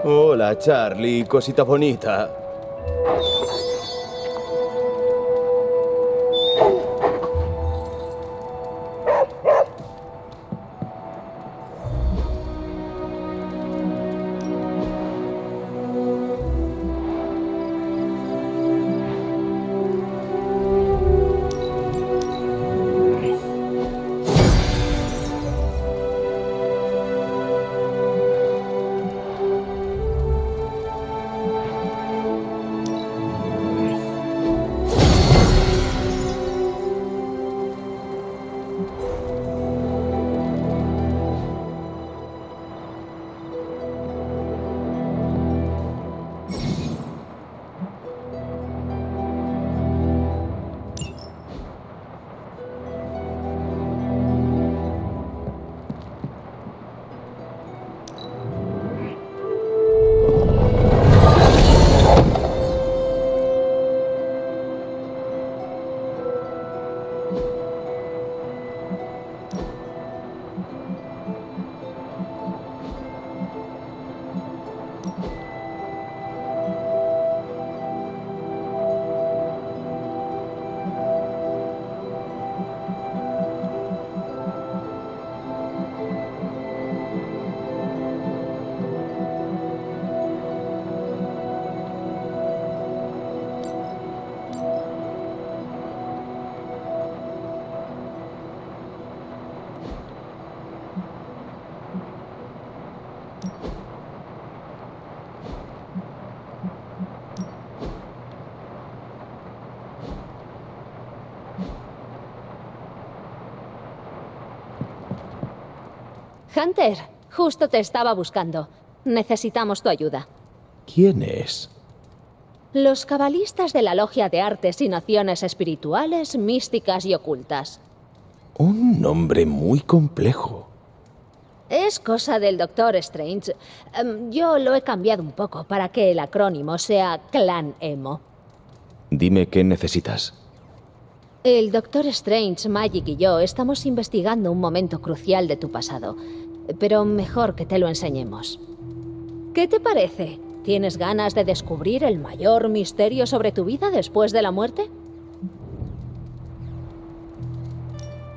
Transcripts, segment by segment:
Hola, Charlie, cosita bonita. Hunter, justo te estaba buscando. Necesitamos tu ayuda. ¿Quién es? Los cabalistas de la Logia de Artes y Nociones Espirituales, Místicas y Ocultas. Un nombre muy complejo. Es cosa del Doctor Strange. Yo lo he cambiado un poco para que el acrónimo sea Clan Emo. Dime qué necesitas. El Doctor Strange, Magic y yo estamos investigando un momento crucial de tu pasado, pero mejor que te lo enseñemos. ¿Qué te parece? ¿Tienes ganas de descubrir el mayor misterio sobre tu vida después de la muerte?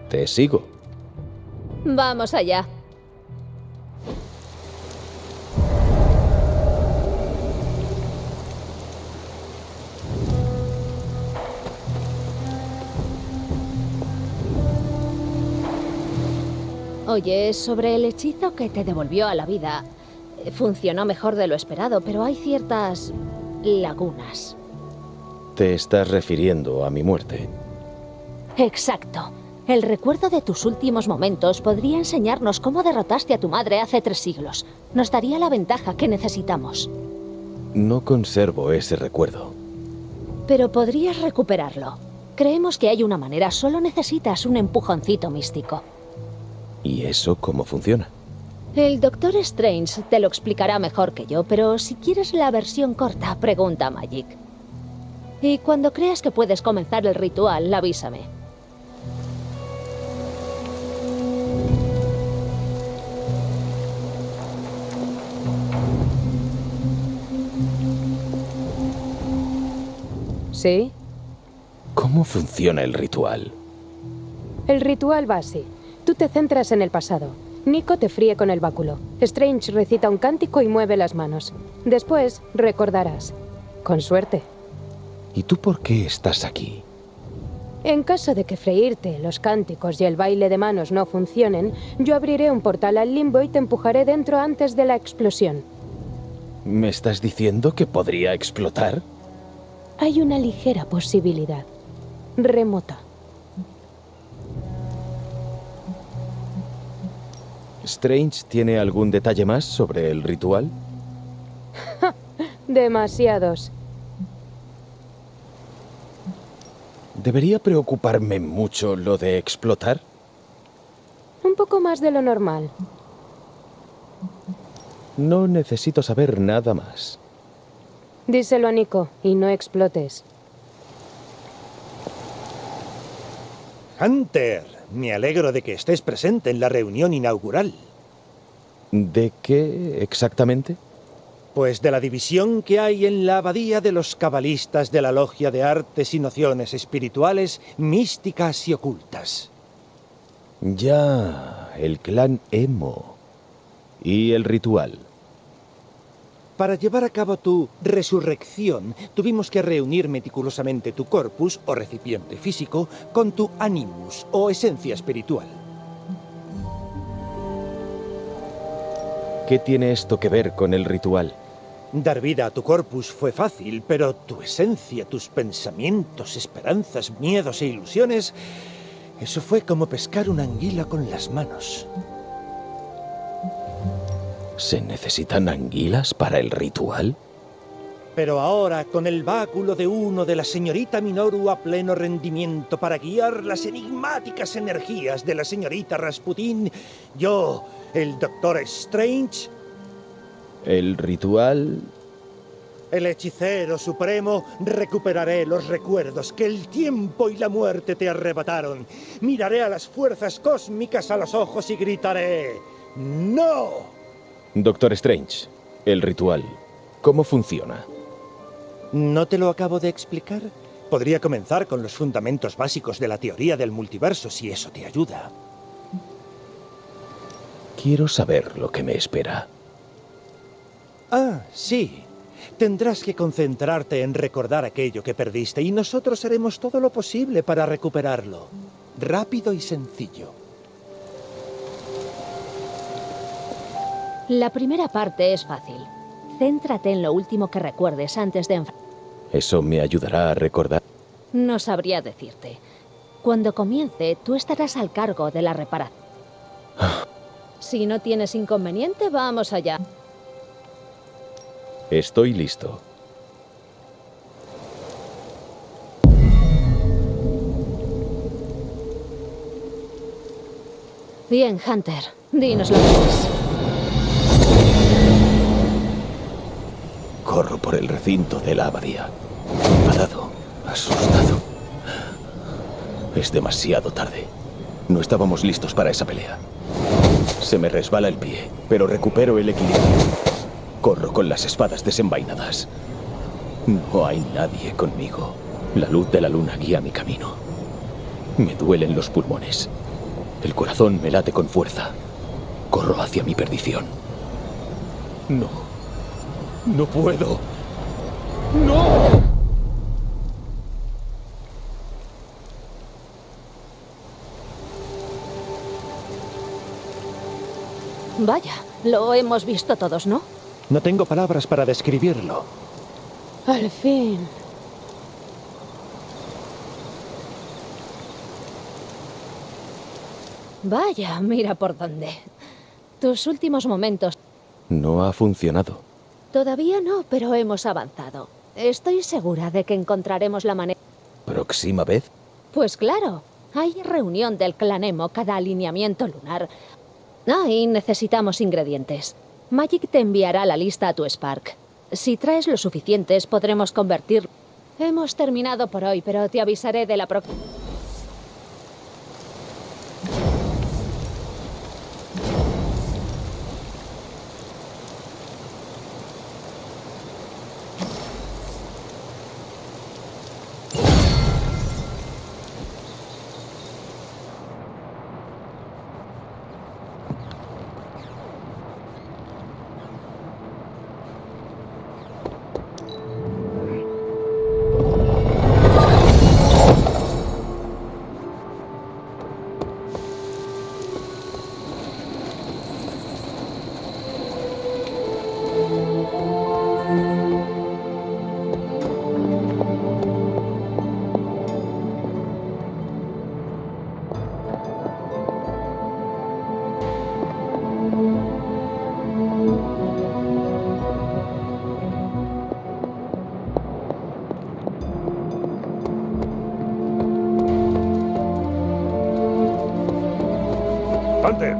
Te sigo. Vamos allá. Oye, sobre el hechizo que te devolvió a la vida, funcionó mejor de lo esperado, pero hay ciertas lagunas. Te estás refiriendo a mi muerte. Exacto. El recuerdo de tus últimos momentos podría enseñarnos cómo derrotaste a tu madre hace 3 siglos. Nos daría la ventaja que necesitamos. No conservo ese recuerdo. Pero podrías recuperarlo. Creemos que hay una manera, solo necesitas un empujoncito místico. ¿Y eso cómo funciona? El Doctor Strange te lo explicará mejor que yo, pero si quieres la versión corta, pregunta a Magic. Y cuando creas que puedes comenzar el ritual, avísame. ¿Sí? ¿Cómo funciona el ritual? El ritual va así. Tú te centras en el pasado. Nico te fríe con el báculo. Strange recita un cántico y mueve las manos. Después, recordarás. Con suerte. ¿Y tú por qué estás aquí? En caso de que freírte, los cánticos y el baile de manos no funcionen, yo abriré un portal al limbo y te empujaré dentro antes de la explosión. ¿Me estás diciendo que podría explotar? Hay una ligera posibilidad. Remota. ¿Strange tiene algún detalle más sobre el ritual? Demasiados. ¿Debería preocuparme mucho lo de explotar? Un poco más de lo normal. No necesito saber nada más. Díselo a Nico y no explotes. Hunter, me alegro de que estés presente en la reunión inaugural. ¿De qué exactamente? Pues de la división que hay en la abadía de los cabalistas de la Logia de Artes y Nociones Espirituales, Místicas y Ocultas. Ya, el clan Emo. ¿Y el ritual? Para llevar a cabo tu resurrección, tuvimos que reunir meticulosamente tu corpus, o recipiente físico, con tu animus, o esencia espiritual. ¿Qué tiene esto que ver con el ritual? Dar vida a tu corpus fue fácil, pero tu esencia, tus pensamientos, esperanzas, miedos e ilusiones, eso fue como pescar una anguila con las manos. ¿Se necesitan anguilas para el ritual? Pero ahora, con el báculo de uno de la señorita Minoru a pleno rendimiento para guiar las enigmáticas energías de la señorita Rasputín, yo, el Doctor Strange, El ritual... el hechicero supremo, recuperaré los recuerdos que el tiempo y la muerte te arrebataron. Miraré a las fuerzas cósmicas a los ojos y gritaré: ¡No! Doctor Strange, el ritual, ¿cómo funciona? ¿No te lo acabo de explicar? Podría comenzar con los fundamentos básicos de la teoría del multiverso, si eso te ayuda. Quiero saber lo que me espera. Ah, sí. Tendrás que concentrarte en recordar aquello que perdiste y nosotros haremos todo lo posible para recuperarlo. Rápido y sencillo. La primera parte es fácil. Céntrate en lo último que recuerdes antes de ¿Eso me ayudará a recordar? No sabría decirte. Cuando comience, tú estarás al cargo de la reparación. Si no tienes inconveniente, vamos allá. Estoy listo. Bien, Hunter. Dinos lo que es. Corro por el recinto de la abadía. Enfadado, asustado. Es demasiado tarde. No estábamos listos para esa pelea. Se me resbala el pie, pero recupero el equilibrio. Corro con las espadas desenvainadas. No hay nadie conmigo. La luz de la luna guía mi camino. Me duelen los pulmones. El corazón me late con fuerza. Corro hacia mi perdición. No. No puedo. ¡No! Vaya, lo hemos visto todos, ¿no? No tengo palabras para describirlo. Al fin. Vaya, mira por dónde. Tus últimos momentos. No ha funcionado. Todavía no, pero hemos avanzado. Estoy segura de que encontraremos la manera. ¿Próxima vez? Pues claro, hay reunión del clan Emo cada alineamiento lunar. Ah, y necesitamos ingredientes. Magic te enviará la lista a tu Spark. Si traes lo suficientes, podremos convertir... Hemos terminado por hoy, pero te avisaré de la próxima. Hunter.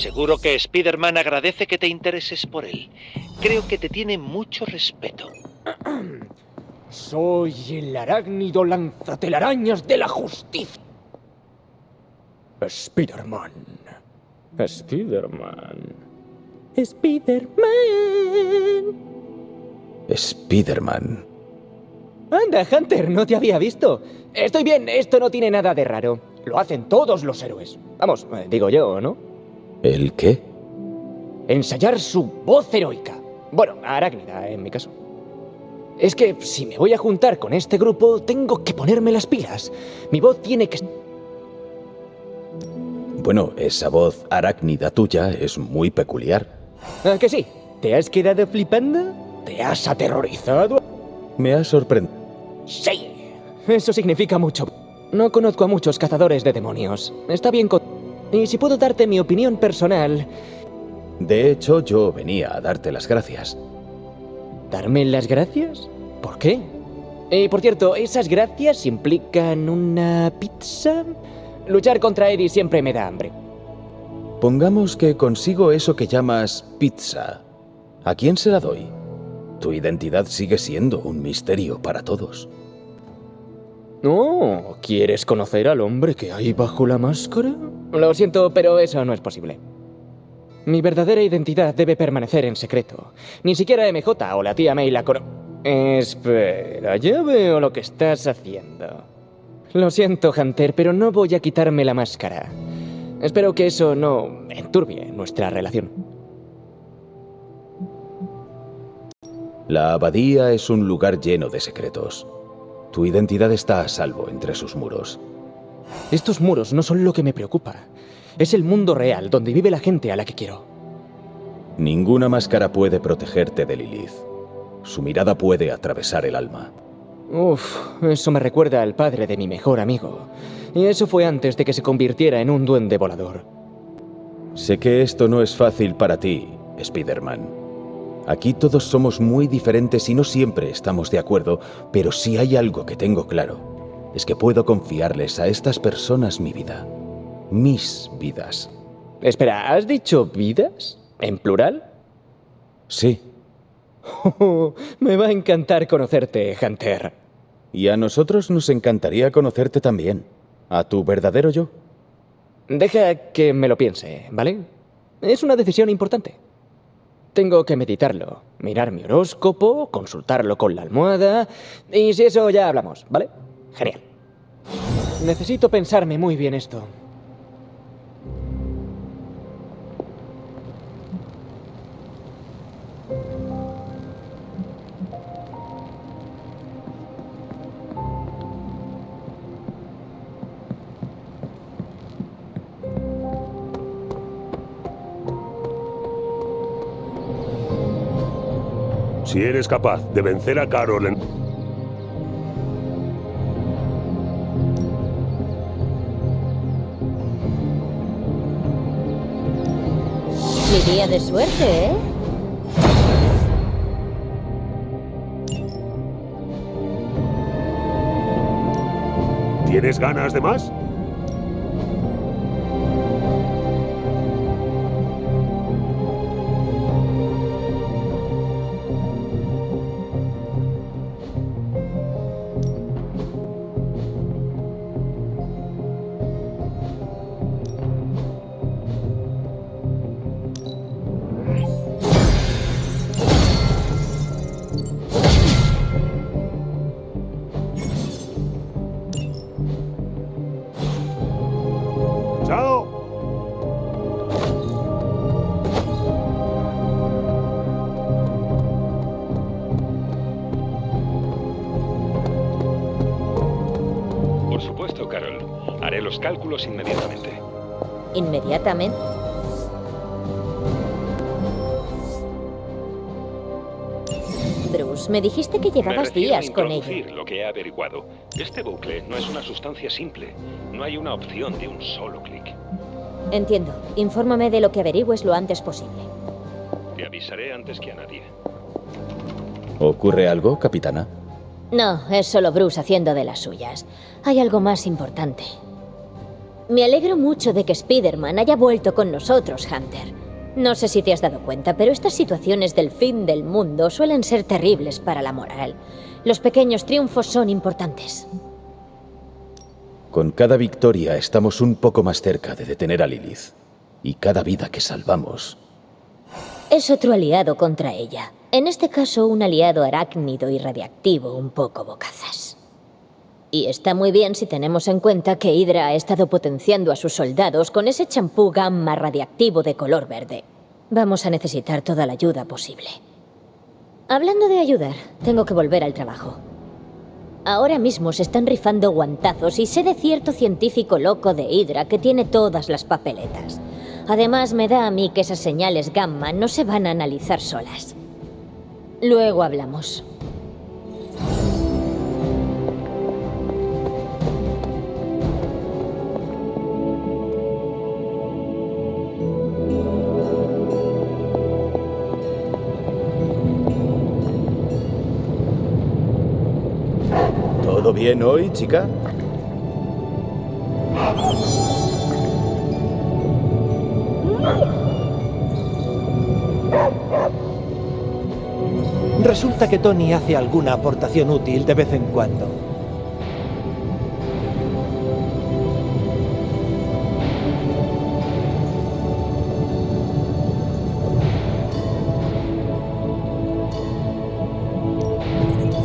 Seguro que Spider-Man agradece que te intereses por él. Creo que te tiene mucho respeto. Soy el arácnido lanzatelarañas de la justicia. Spider-Man. Spider-Man. Spider-Man. Spider-Man. Anda, Hunter, no te había visto. Estoy bien, esto no tiene nada de raro. Lo hacen todos los héroes. Vamos, digo yo, ¿no? ¿El qué? Ensayar su voz heroica. Bueno, arácnida, en mi caso. Es que si me voy a juntar con este grupo, tengo que ponerme las pilas. Mi voz tiene que... Bueno, esa voz arácnida tuya es muy peculiar. ¿Ah, que sí? ¿Te has quedado flipando? ¿Te has aterrorizado? Me ha sorprendido. Sí, eso significa mucho. No conozco a muchos cazadores de demonios. Está bien con... Y si puedo darte mi opinión personal... De hecho, yo venía a darte las gracias. ¿Darme las gracias? ¿Por qué? Por cierto, ¿esas gracias implican una pizza? Luchar contra Eddie siempre me da hambre. Pongamos que consigo eso que llamas pizza. ¿A quién se la doy? Tu identidad sigue siendo un misterio para todos. Oh, ¿quieres conocer al hombre que hay bajo la máscara? Lo siento, pero eso no es posible. Mi verdadera identidad debe permanecer en secreto. Ni siquiera MJ o la tía May la Espera, ya veo lo que estás haciendo. Lo siento, Hunter, pero no voy a quitarme la máscara. Espero que eso no enturbie nuestra relación. La abadía es un lugar lleno de secretos. Tu identidad está a salvo entre sus muros. Estos muros no son lo que me preocupa. Es el mundo real donde vive la gente a la que quiero. Ninguna máscara puede protegerte de Lilith. Su mirada puede atravesar el alma. Uf, eso me recuerda al padre de mi mejor amigo. Y eso fue antes de que se convirtiera en un duende volador. Sé que esto no es fácil para ti, Spider-Man. Aquí todos somos muy diferentes y no siempre estamos de acuerdo, pero si hay algo que tengo claro, es que puedo confiarles a estas personas mi vida. Mis vidas. Espera, ¿has dicho vidas? ¿En plural? Sí. Oh, me va a encantar conocerte, Hunter. Y a nosotros nos encantaría conocerte también. A tu verdadero yo. Deja que me lo piense, ¿vale? Es una decisión importante. Tengo que meditarlo, mirar mi horóscopo, consultarlo con la almohada... Y si eso ya hablamos, ¿vale? Genial. Necesito pensarme muy bien esto. Si eres capaz de vencer a Carol en... Mi día de suerte, ¿eh? ¿Tienes ganas de más? ¡Chao! Por supuesto, Carol. Haré los cálculos inmediatamente. Inmediatamente. Bruce, me dijiste que Me llevabas refiero días a con introducir ello. lo que he averiguado. Este bucle no es una sustancia simple. No hay una opción de un solo clic. Entiendo. Infórmame de lo que averigües lo antes posible. Te avisaré antes que a nadie. ¿Ocurre algo, capitana? No, es solo Bruce haciendo de las suyas. Hay algo más importante. Me alegro mucho de que Spider-Man haya vuelto con nosotros, Hunter. No sé si te has dado cuenta, pero estas situaciones del fin del mundo suelen ser terribles para la moral. Los pequeños triunfos son importantes. Con cada victoria estamos un poco más cerca de detener a Lilith. Y cada vida que salvamos... Es otro aliado contra ella. En este caso, un aliado arácnido y radiactivo un poco bocazas. Y está muy bien si tenemos en cuenta que Hydra ha estado potenciando a sus soldados con ese champú gamma radiactivo de color verde. Vamos a necesitar toda la ayuda posible. Hablando de ayudar, tengo que volver al trabajo. Ahora mismo se están rifando guantazos y sé de cierto científico loco de Hydra que tiene todas las papeletas. Además, me da a mí que esas señales gamma no se van a analizar solas. Luego hablamos. ¿Todo bien hoy, chica? Resulta que Tony hace alguna aportación útil de vez en cuando.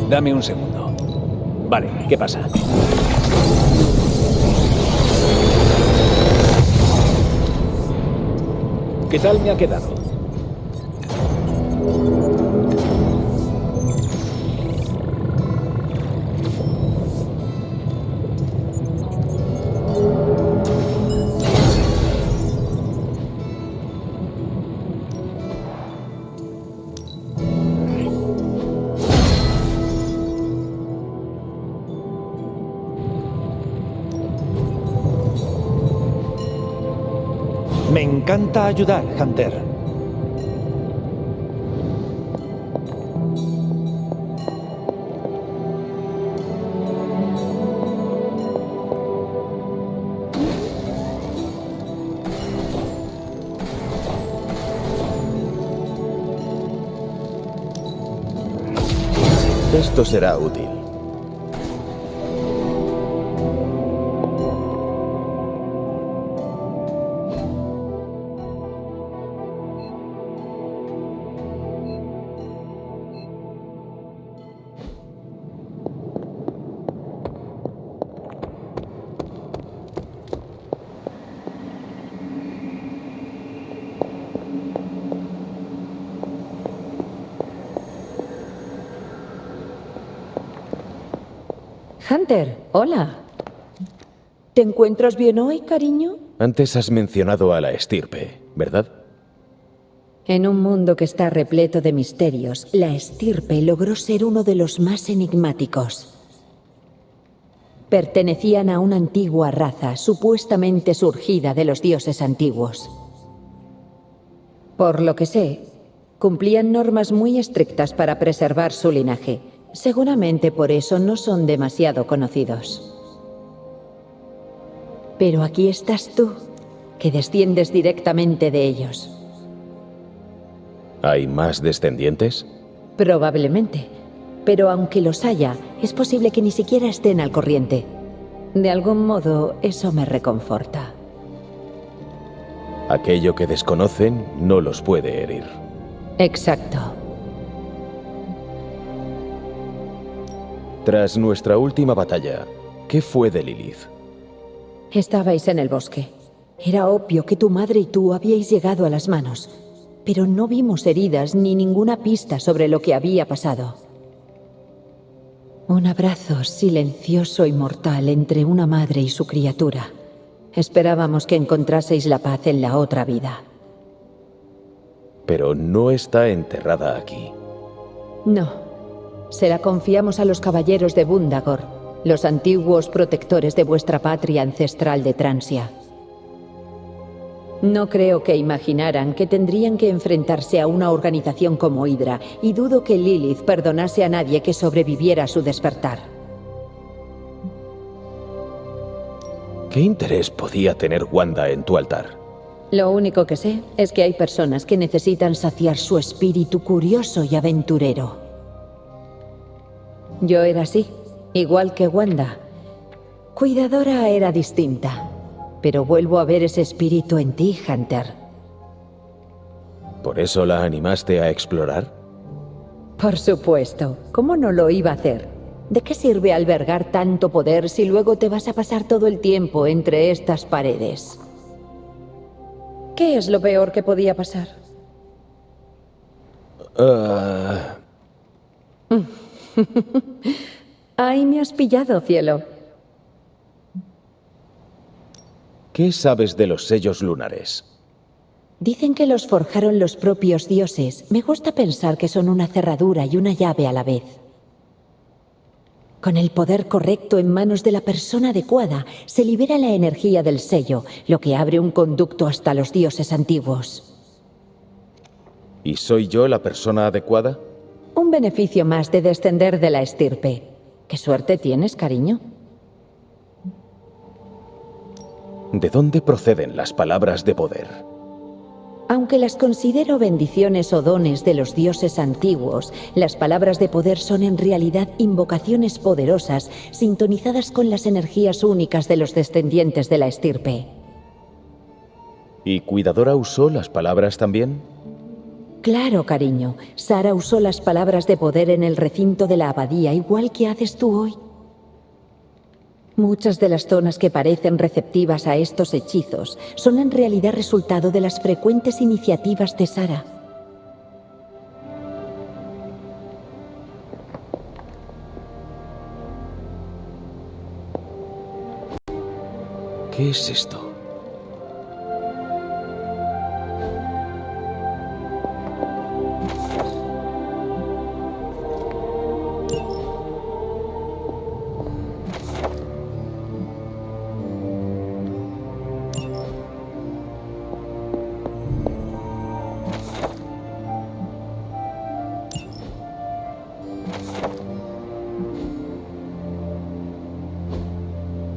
Dame un segundo. Vale, ¿qué pasa? ¿Qué tal me ha quedado? Me encanta ayudar, Hunter. Esto será útil. Hunter, hola. ¿Te encuentras bien hoy, cariño? Antes has mencionado a la estirpe, ¿verdad? En un mundo que está repleto de misterios, la estirpe logró ser uno de los más enigmáticos. Pertenecían a una antigua raza, supuestamente surgida de los dioses antiguos. Por lo que sé, cumplían normas muy estrictas para preservar su linaje. Seguramente por eso no son demasiado conocidos. Pero aquí estás tú, que desciendes directamente de ellos. ¿Hay más descendientes? Probablemente. Pero aunque los haya, es posible que ni siquiera estén al corriente. De algún modo, eso me reconforta. Aquello que desconocen no los puede herir. Exacto. Tras nuestra última batalla, ¿qué fue de Lilith? Estabais en el bosque. Era obvio que tu madre y tú habíais llegado a las manos, pero no vimos heridas ni ninguna pista sobre lo que había pasado. Un abrazo silencioso y mortal entre una madre y su criatura. Esperábamos que encontraseis la paz en la otra vida. Pero no está enterrada aquí. No. Se la confiamos a los caballeros de Bundagor, los antiguos protectores de vuestra patria ancestral de Transia. No creo que imaginaran que tendrían que enfrentarse a una organización como Hydra, y dudo que Lilith perdonase a nadie que sobreviviera a su despertar. ¿Qué interés podía tener Wanda en tu altar? Lo único que sé es que hay personas que necesitan saciar su espíritu curioso y aventurero. Yo era así, igual que Wanda. Cuidadora era distinta, pero vuelvo a ver ese espíritu en ti, Hunter. ¿Por eso la animaste a explorar? Por supuesto, ¿cómo no lo iba a hacer? ¿De qué sirve albergar tanto poder si luego te vas a pasar todo el tiempo entre estas paredes? ¿Qué es lo peor que podía pasar? Ahí me has pillado, cielo. ¿Qué sabes de los sellos lunares? Dicen que los forjaron los propios dioses. Me gusta pensar que son una cerradura y una llave a la vez. Con el poder correcto en manos de la persona adecuada, se libera la energía del sello, lo que abre un conducto hasta los dioses antiguos. ¿Y soy yo la persona adecuada? Un beneficio más de descender de la estirpe. ¿Qué suerte tienes, cariño? ¿De dónde proceden las palabras de poder? Aunque las considero bendiciones o dones de los dioses antiguos, las palabras de poder son en realidad invocaciones poderosas, sintonizadas con las energías únicas de los descendientes de la estirpe. ¿Y Cuidadora usó las palabras también? Claro, cariño. Sara usó las palabras de poder en el recinto de la abadía, igual que haces tú hoy. Muchas de las zonas que parecen receptivas a estos hechizos son en realidad resultado de las frecuentes iniciativas de Sara. ¿Qué es esto?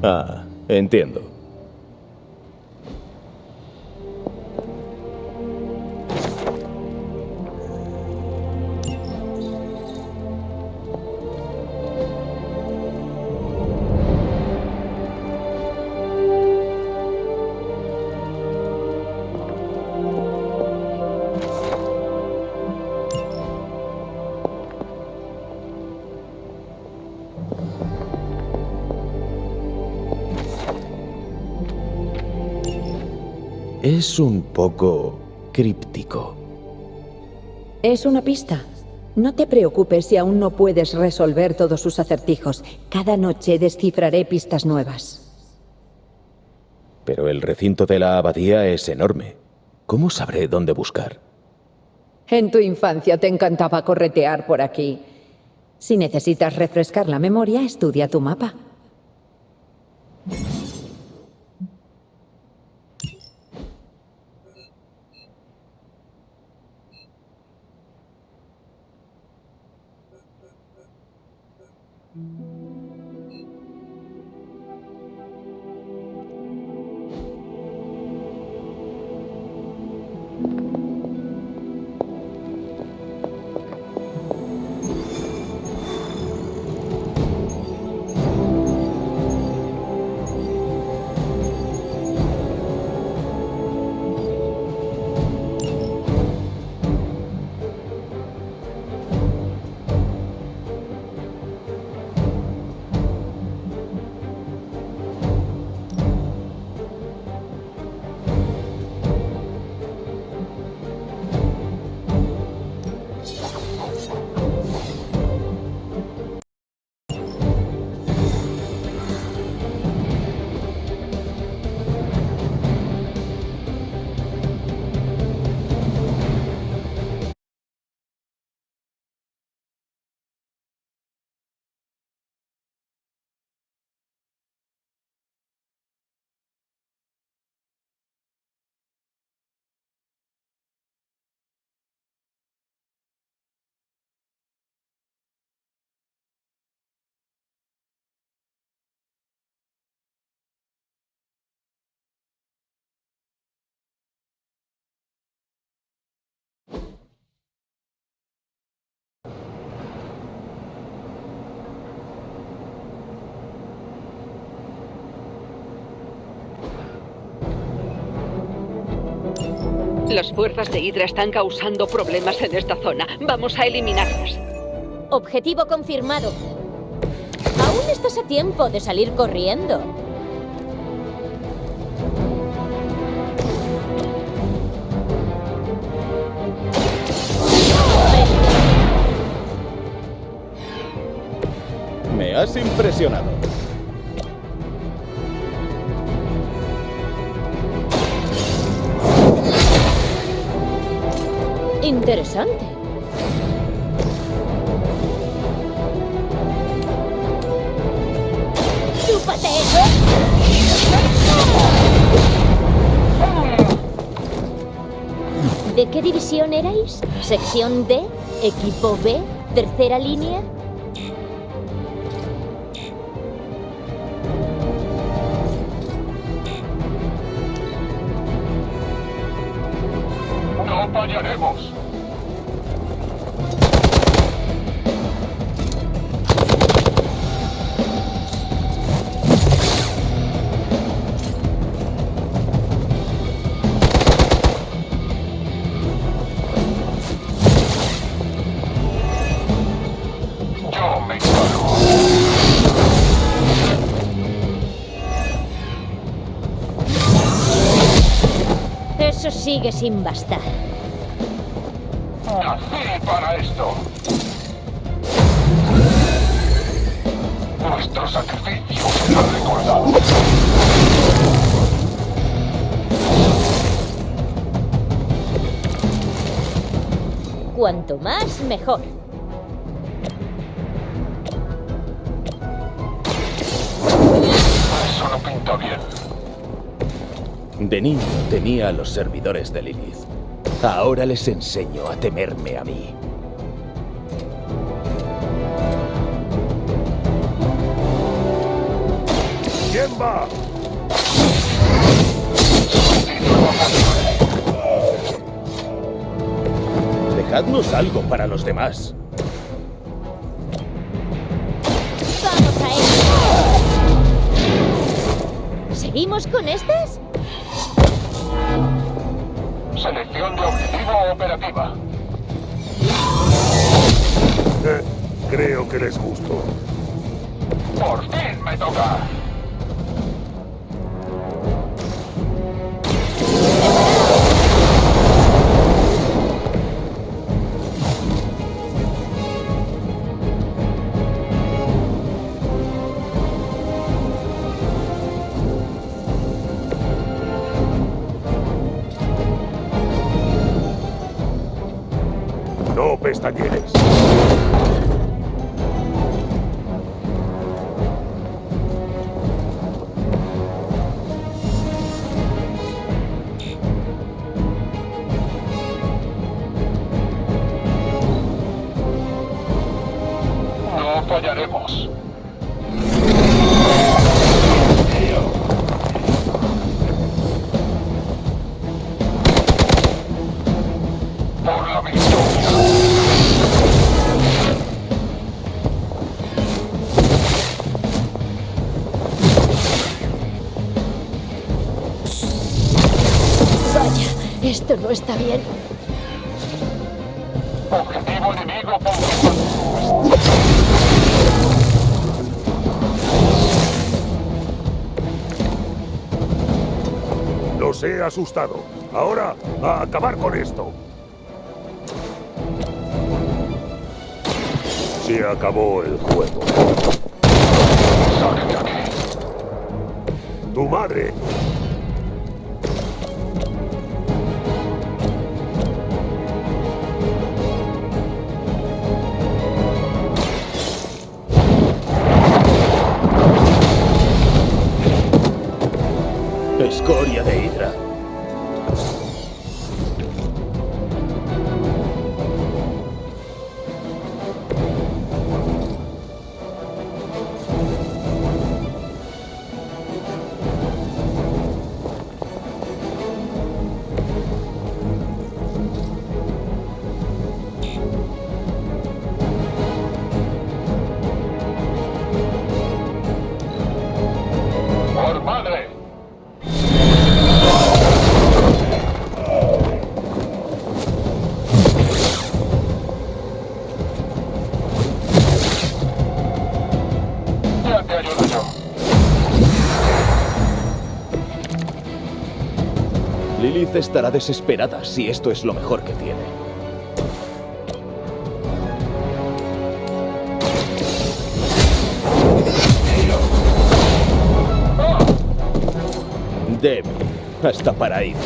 Ah, entiendo. Es un poco críptico. Es una pista. No te preocupes si aún no puedes resolver todos sus acertijos. Cada noche descifraré pistas nuevas. Pero el recinto de la abadía es enorme. ¿Cómo sabré dónde buscar? En tu infancia te encantaba corretear por aquí. Si necesitas refrescar la memoria, estudia tu mapa. Las fuerzas de Hydra están causando problemas en esta zona. Vamos a eliminarlas. Objetivo confirmado. Aún estás a tiempo de salir corriendo. Me has impresionado. Interesante. ¡Chúpate eso! ¿De qué división erais? ¿Sección D? ¿Equipo B? ¿Tercera línea? ¡No fallaremos! Yo me encargo. Eso sigue sin bastar. Nací para esto. Nuestro sacrificio será recordado. Cuanto más, mejor. Eso no pinta bien. De niño temía a los servidores de Lilith. Ahora les enseño a temerme a mí. ¿Quién va? Dejadnos algo para los demás. ¡Vamos a ello! ¿Seguimos con estas? Selección de objetivo operativa. Creo que les gusto. Por fin me toca. No pestañees. No fallaremos. Por la victoria. Vaya, esto no está bien. Objetivo enemigo confirmado. Los he asustado. Ahora, a acabar con esto. Se acabó el juego. Salen de aquí. ¡Tu madre! Escoria de Hydra. Por madre. Liz estará desesperada si esto es lo mejor que tiene. Débil, hasta para ir.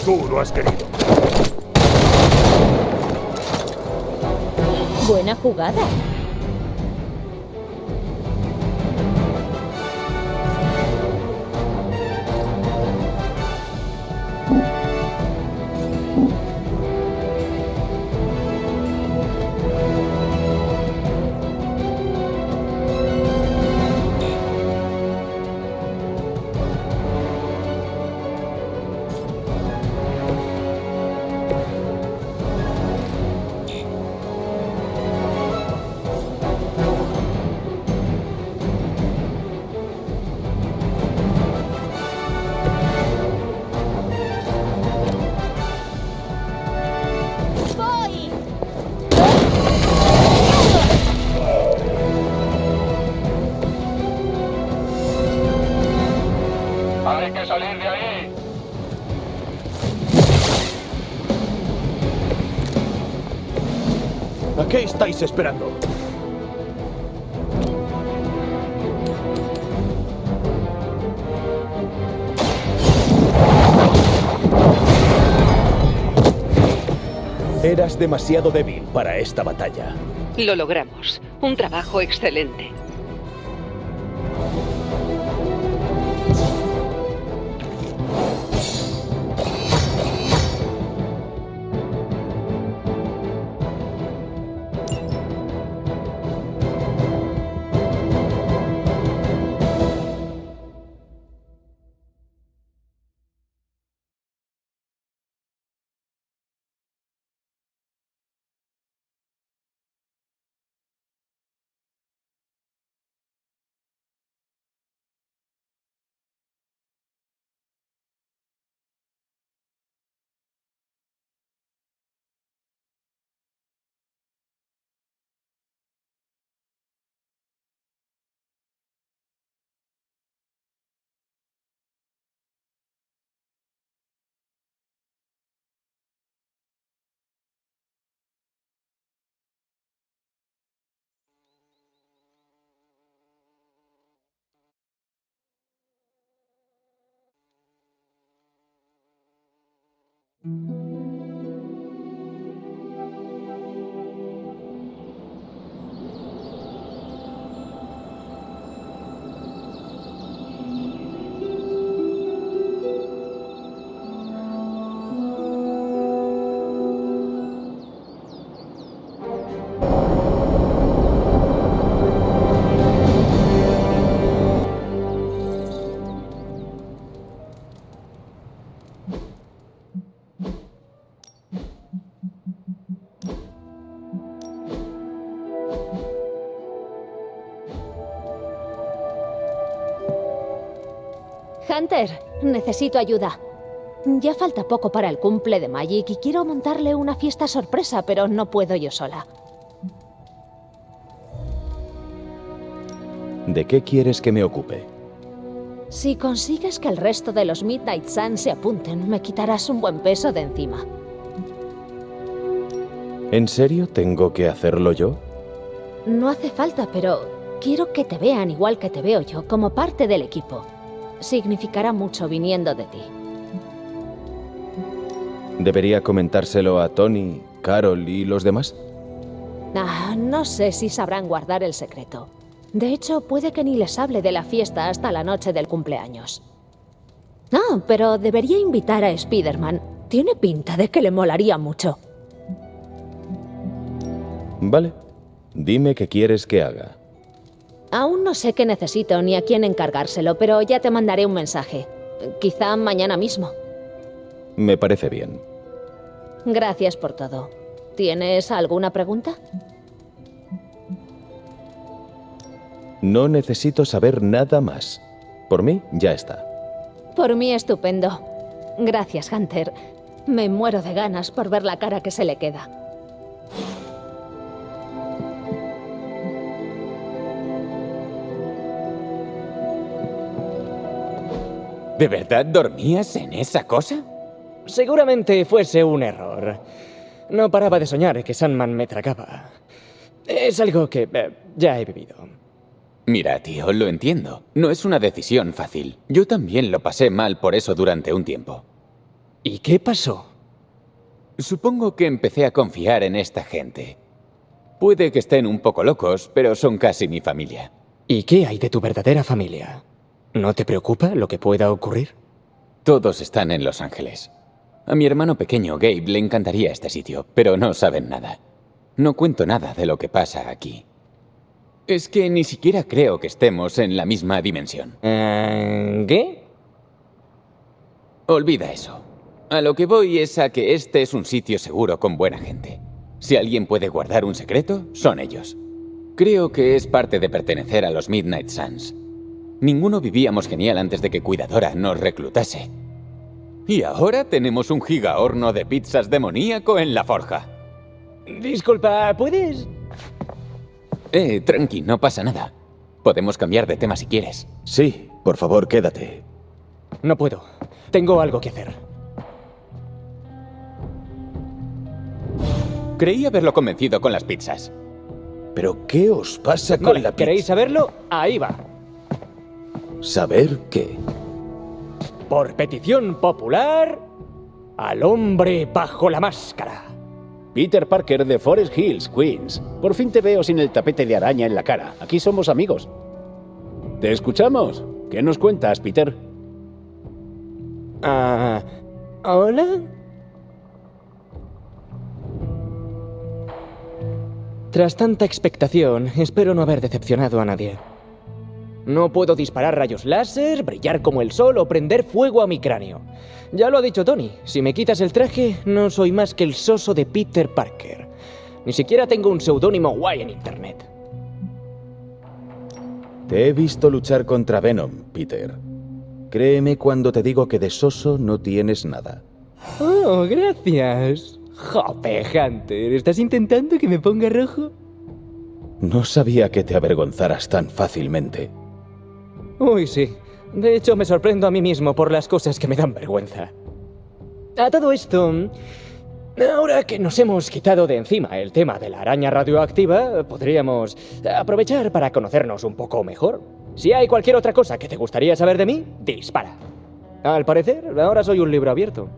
Tú lo has querido. Buena jugada. Hay que salir de ahí. ¿A qué estáis esperando? Eras demasiado débil para esta batalla. Lo logramos. Un trabajo excelente. Hunter, necesito ayuda. Ya falta poco para el cumple de Magic y quiero montarle una fiesta sorpresa, pero no puedo yo sola. ¿De qué quieres que me ocupe? Si consigues que el resto de los Midnight Suns se apunten, me quitarás un buen peso de encima. ¿En serio tengo que hacerlo yo? No hace falta, pero quiero que te vean igual que te veo yo, como parte del equipo. Significará mucho viniendo de ti. ¿Debería comentárselo a Tony, Carol y los demás? No sé si sabrán guardar el secreto. De hecho, puede que ni les hable de la fiesta hasta la noche del cumpleaños. Pero debería invitar a Spider-Man. Tiene pinta de que le molaría mucho. Vale. Dime qué quieres que haga. Aún no sé qué necesito ni a quién encargárselo, pero ya te mandaré un mensaje. Quizá mañana mismo. Me parece bien. Gracias por todo. ¿Tienes alguna pregunta? No necesito saber nada más. Por mí, ya está. Por mí, estupendo. Gracias, Hunter. Me muero de ganas por ver la cara que se le queda. ¿De verdad dormías en esa cosa? Seguramente fuese un error. No paraba de soñar que Sandman me tragaba. Es algo que ya he vivido. Mira, tío, lo entiendo. No es una decisión fácil. Yo también lo pasé mal por eso durante un tiempo. ¿Y qué pasó? Supongo que empecé a confiar en esta gente. Puede que estén un poco locos, pero son casi mi familia. ¿Y qué hay de tu verdadera familia? ¿No te preocupa lo que pueda ocurrir? Todos están en Los Ángeles. A mi hermano pequeño, Gabe, le encantaría este sitio, pero no saben nada. No cuento nada de lo que pasa aquí. Es que ni siquiera creo que estemos en la misma dimensión. ¿Qué? Olvida eso. A lo que voy es a que este es un sitio seguro con buena gente. Si alguien puede guardar un secreto, son ellos. Creo que es parte de pertenecer a los Midnight Suns. Ninguno vivíamos genial antes de que Cuidadora nos reclutase. Y ahora tenemos un gigahorno de pizzas demoníaco en la forja. Disculpa, ¿puedes...? Tranqui, no pasa nada. Podemos cambiar de tema si quieres. Sí, por favor, quédate. No puedo. Tengo algo que hacer. Creí haberlo convencido con las pizzas. ¿Pero qué os pasa con la pizza? ¿Queréis saberlo? Ahí va. ¿Saber qué? Por petición popular, al hombre bajo la máscara. Peter Parker de Forest Hills, Queens. Por fin te veo sin el tapete de araña en la cara. Aquí somos amigos. ¿Te escuchamos? ¿Qué nos cuentas, Peter? ¿Hola? Tras tanta expectación, espero no haber decepcionado a nadie. No puedo disparar rayos láser, brillar como el sol o prender fuego a mi cráneo. Ya lo ha dicho Tony, si me quitas el traje, no soy más que el soso de Peter Parker. Ni siquiera tengo un seudónimo guay en internet. Te he visto luchar contra Venom, Peter. Créeme cuando te digo que de soso no tienes nada. Oh, gracias. Jope, Hunter, ¿estás intentando que me ponga rojo? No sabía que te avergonzaras tan fácilmente. Uy, sí. De hecho, me sorprendo a mí mismo por las cosas que me dan vergüenza. A todo esto, ahora que nos hemos quitado de encima el tema de la araña radioactiva, podríamos aprovechar para conocernos un poco mejor. Si hay cualquier otra cosa que te gustaría saber de mí, dispara. Al parecer, ahora soy un libro abierto.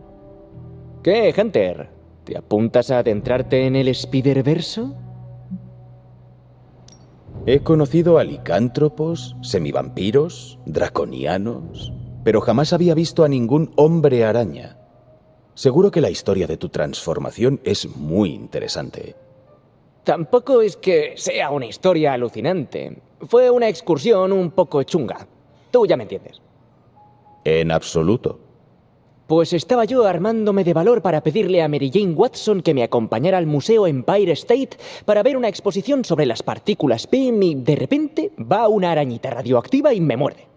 ¿Qué, Hunter? ¿Te apuntas a adentrarte en el Spider-Verso? He conocido a licántropos, semivampiros, draconianos, pero jamás había visto a ningún hombre araña. Seguro que la historia de tu transformación es muy interesante. Tampoco es que sea una historia alucinante. Fue una excursión un poco chunga. Tú ya me entiendes. En absoluto. Pues estaba yo armándome de valor para pedirle a Mary Jane Watson que me acompañara al Museo Empire State para ver una exposición sobre las partículas PIM y de repente va una arañita radioactiva y me muerde.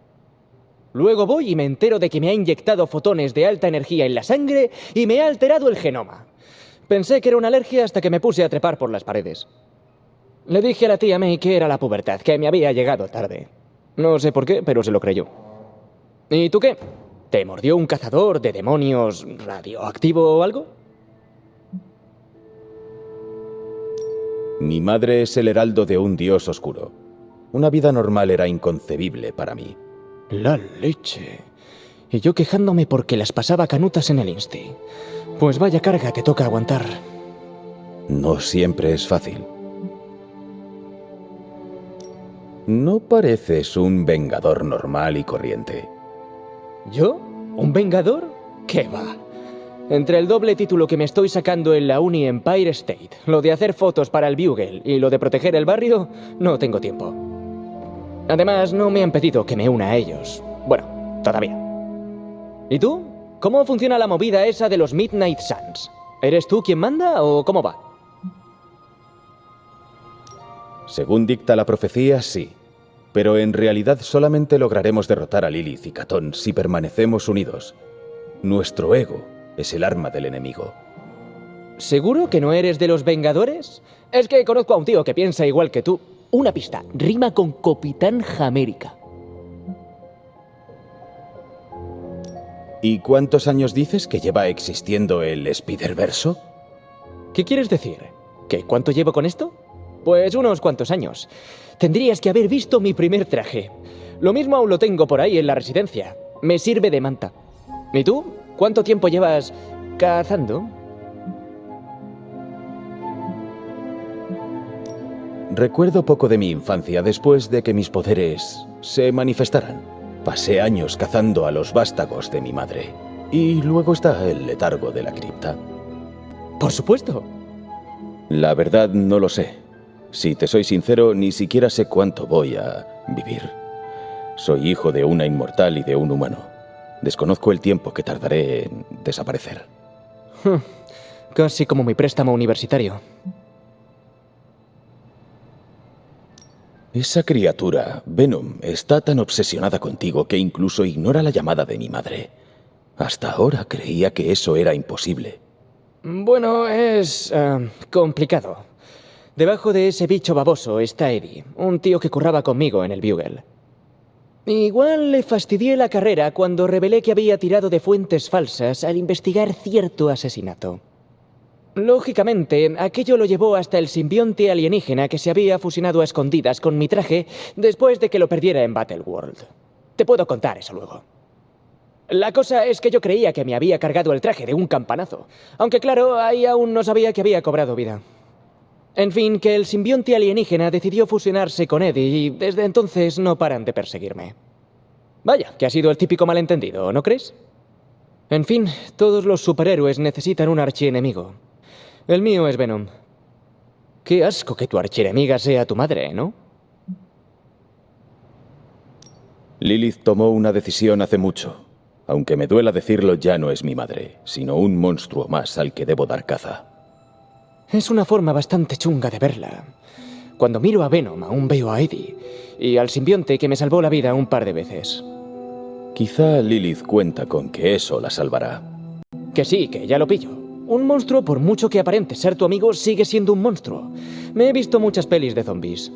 Luego voy y me entero de que me ha inyectado fotones de alta energía en la sangre y me ha alterado el genoma. Pensé que era una alergia hasta que me puse a trepar por las paredes. Le dije a la tía May que era la pubertad, que me había llegado tarde. No sé por qué, pero se lo creyó. ¿Y tú qué? ¿Te mordió un cazador de demonios radioactivo o algo? Mi madre es el heraldo de un dios oscuro. Una vida normal era inconcebible para mí. La leche. Y yo quejándome porque las pasaba canutas en el Insti. Pues vaya carga que toca aguantar. No siempre es fácil. No pareces un vengador normal y corriente. ¿Yo? ¿Un vengador? ¿Qué va? Entre el doble título que me estoy sacando en la Uni Empire State, lo de hacer fotos para el Bugle y lo de proteger el barrio, no tengo tiempo. Además, no me han pedido que me una a ellos. Bueno, todavía. ¿Y tú? ¿Cómo funciona la movida esa de los Midnight Suns? ¿Eres tú quien manda o cómo va? Según dicta la profecía, sí. Pero en realidad solamente lograremos derrotar a Lilith y Catón si permanecemos unidos. Nuestro ego es el arma del enemigo. ¿Seguro que no eres de los Vengadores? Es que conozco a un tío que piensa igual que tú. Una pista, rima con Capitán América. ¿Y cuántos años dices que lleva existiendo el Spider-Verso? ¿Qué quieres decir? ¿Que cuánto llevo con esto? Pues unos cuantos años. Tendrías que haber visto mi primer traje. Lo mismo aún lo tengo por ahí en la residencia. Me sirve de manta. ¿Y tú? ¿Cuánto tiempo llevas cazando? Recuerdo poco de mi infancia después de que mis poderes se manifestaran. Pasé años cazando a los vástagos de mi madre. Y luego está el letargo de la cripta. Por supuesto. La verdad no lo sé. Si te soy sincero, ni siquiera sé cuánto voy a vivir. Soy hijo de una inmortal y de un humano. Desconozco el tiempo que tardaré en desaparecer. Casi como mi préstamo universitario. Esa criatura, Venom, está tan obsesionada contigo que incluso ignora la llamada de mi madre. Hasta ahora creía que eso era imposible. Bueno, es complicado. Debajo de ese bicho baboso está Eddie, un tío que curraba conmigo en el Bugle. Igual le fastidié la carrera cuando revelé que había tirado de fuentes falsas al investigar cierto asesinato. Lógicamente, aquello lo llevó hasta el simbionte alienígena que se había fusionado a escondidas con mi traje después de que lo perdiera en Battleworld. Te puedo contar eso luego. La cosa es que yo creía que me había cargado el traje de un campanazo, aunque claro, ahí aún no sabía que había cobrado vida. En fin, que el simbionte alienígena decidió fusionarse con Eddie y desde entonces no paran de perseguirme. Vaya, que ha sido el típico malentendido, ¿no crees? En fin, todos los superhéroes necesitan un archienemigo. El mío es Venom. Qué asco que tu archienemiga sea tu madre, ¿no? Lilith tomó una decisión hace mucho. Aunque me duela decirlo, ya no es mi madre, sino un monstruo más al que debo dar caza. Es una forma bastante chunga de verla. Cuando miro a Venom, aún veo a Eddie y al simbionte que me salvó la vida un par de veces. Quizá Lilith cuenta con que eso la salvará. Que sí, que ya lo pillo. Un monstruo, por mucho que aparente ser tu amigo, sigue siendo un monstruo. Me he visto muchas pelis de zombies.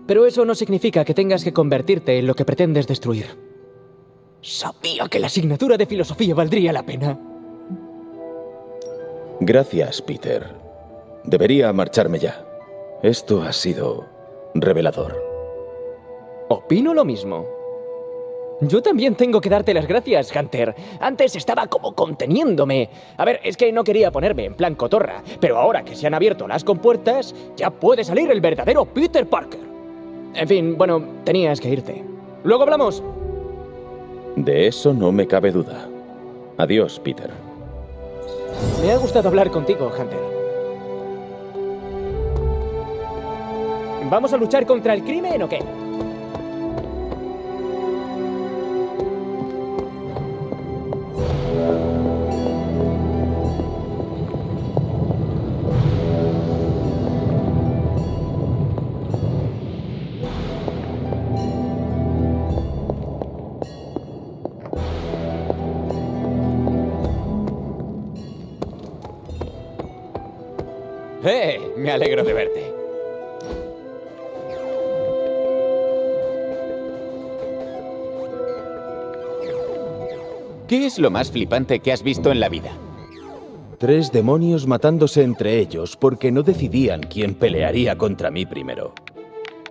Pero eso no significa que tengas que convertirte en lo que pretendes destruir. Sabía que la asignatura de filosofía valdría la pena. Gracias, Peter. Debería marcharme ya. Esto ha sido revelador. Opino lo mismo. Yo también tengo que darte las gracias, Hunter. Antes estaba como conteniéndome. A ver, es que no quería ponerme en plan cotorra, pero ahora que se han abierto las compuertas, ya puede salir el verdadero Peter Parker. En fin, bueno, tenías que irte. Luego hablamos. De eso no me cabe duda. Adiós, Peter. Me ha gustado hablar contigo, Hunter. ¿Vamos a luchar contra el crimen o qué? Me alegro de verte. ¿Qué es lo más flipante que has visto en la vida? 3 demonios matándose entre ellos porque no decidían quién pelearía contra mí primero.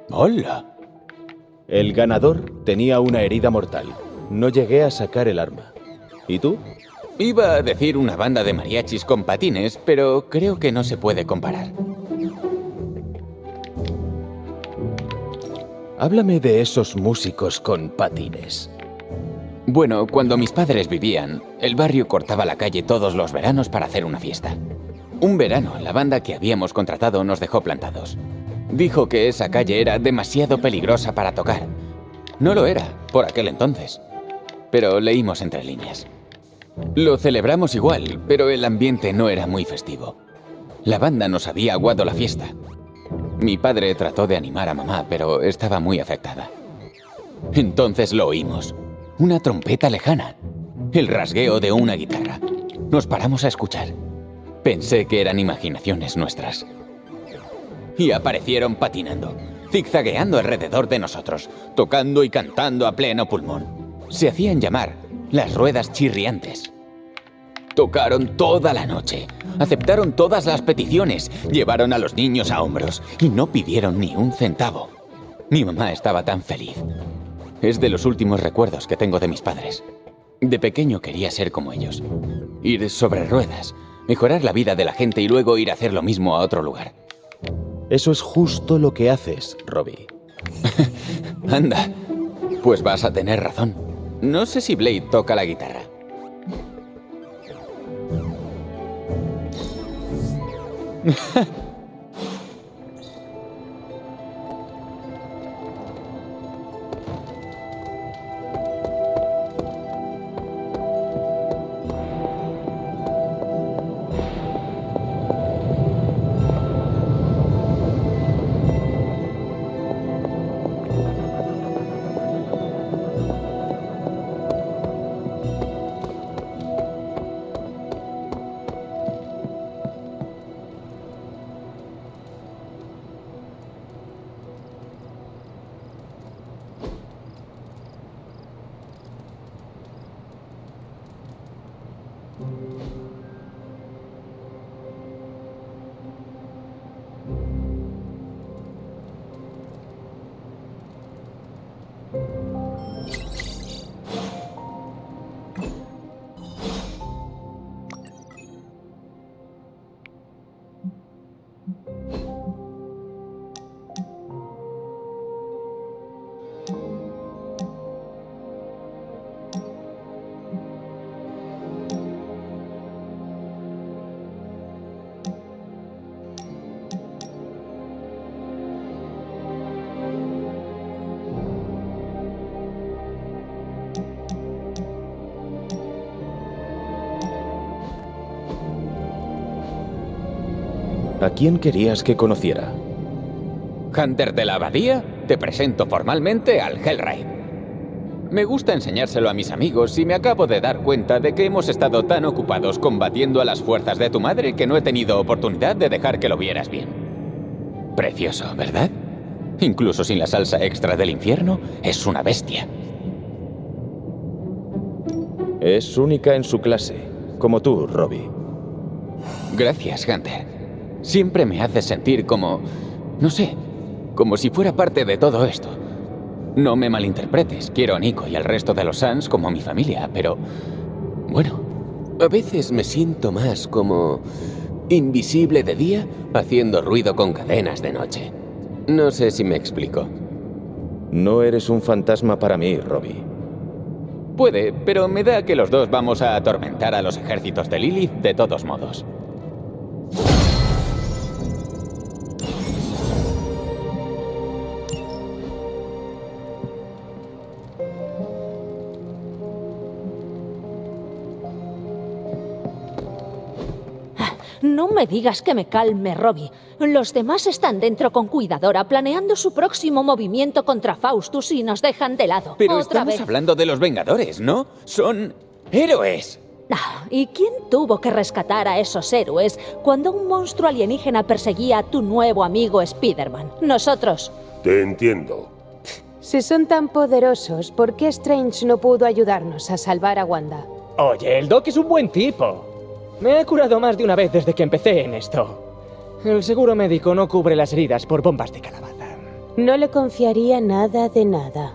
¡Hola! El ganador tenía una herida mortal. No llegué a sacar el arma. ¿Y tú? Iba a decir una banda de mariachis con patines, pero creo que no se puede comparar. Háblame de esos músicos con patines. Bueno, cuando mis padres vivían, el barrio cortaba la calle todos los veranos para hacer una fiesta. Un verano, la banda que habíamos contratado nos dejó plantados. Dijo que esa calle era demasiado peligrosa para tocar. No lo era, por aquel entonces. Pero leímos entre líneas. Lo celebramos igual, pero el ambiente no era muy festivo. La banda nos había aguado la fiesta. Mi padre trató de animar a mamá, pero estaba muy afectada. Entonces lo oímos. Una trompeta lejana. El rasgueo de una guitarra. Nos paramos a escuchar. Pensé que eran imaginaciones nuestras. Y aparecieron patinando, zigzagueando alrededor de nosotros, tocando y cantando a pleno pulmón. Se hacían llamar las ruedas chirriantes. Tocaron toda la noche, aceptaron todas las peticiones, llevaron a los niños a hombros y no pidieron ni un centavo. Mi mamá estaba tan feliz. Es de los últimos recuerdos que tengo de mis padres. De pequeño quería ser como ellos. Ir sobre ruedas, mejorar la vida de la gente y luego ir a hacer lo mismo a otro lugar. Eso es justo lo que haces, Robbie. Anda, pues vas a tener razón. No sé si Blade toca la guitarra. ¿A quién querías que conociera? Hunter de la Abadía, te presento formalmente al Hellraid. Me gusta enseñárselo a mis amigos y me acabo de dar cuenta de que hemos estado tan ocupados combatiendo a las fuerzas de tu madre que no he tenido oportunidad de dejar que lo vieras bien. Precioso, ¿verdad? Incluso sin la salsa extra del infierno, es una bestia. Es única en su clase, como tú, Robbie. Gracias, Hunter. Siempre me haces sentir como... no sé, como si fuera parte de todo esto. No me malinterpretes, quiero a Nico y al resto de los Suns como mi familia, pero... bueno, a veces me siento más como... invisible de día, haciendo ruido con cadenas de noche. No sé si me explico. No eres un fantasma para mí, Robbie. Puede, pero me da que los dos vamos a atormentar a los ejércitos de Lilith de todos modos. No me digas que me calme, Robbie. Los demás están dentro con cuidadora, planeando su próximo movimiento contra Faustus y nos dejan de lado. Pero Otra estamos vez. hablando de los Vengadores, ¿no? Son héroes. ¿Y quién tuvo que rescatar a esos héroes cuando un monstruo alienígena perseguía a tu nuevo amigo Spider-Man? Nosotros. Te entiendo. Si son tan poderosos, ¿por qué Strange no pudo ayudarnos a salvar a Wanda? Oye, el Doc es un buen tipo. Me ha curado más de una vez desde que empecé en esto. El seguro médico no cubre las heridas por bombas de calabaza. No le confiaría nada de nada.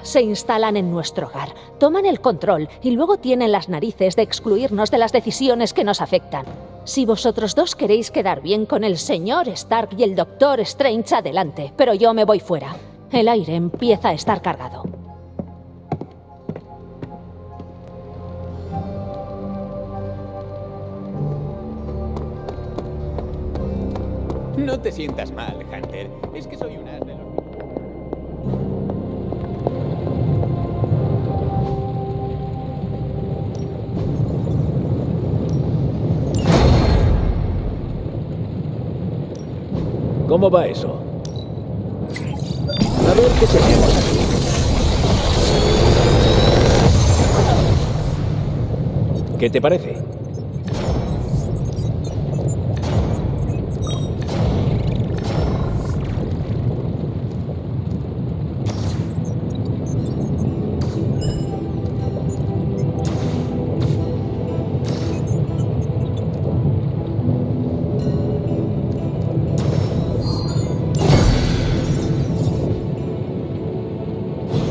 Se instalan en nuestro hogar, toman el control y luego tienen las narices de excluirnos de las decisiones que nos afectan. Si vosotros dos queréis quedar bien con el señor Stark y el Doctor Strange, adelante, pero yo me voy fuera. El aire empieza a estar cargado. No te sientas mal, Hunter. Es que soy un as de los... ¿Cómo va eso? A ver qué tenemos aquí. ¿Qué te parece?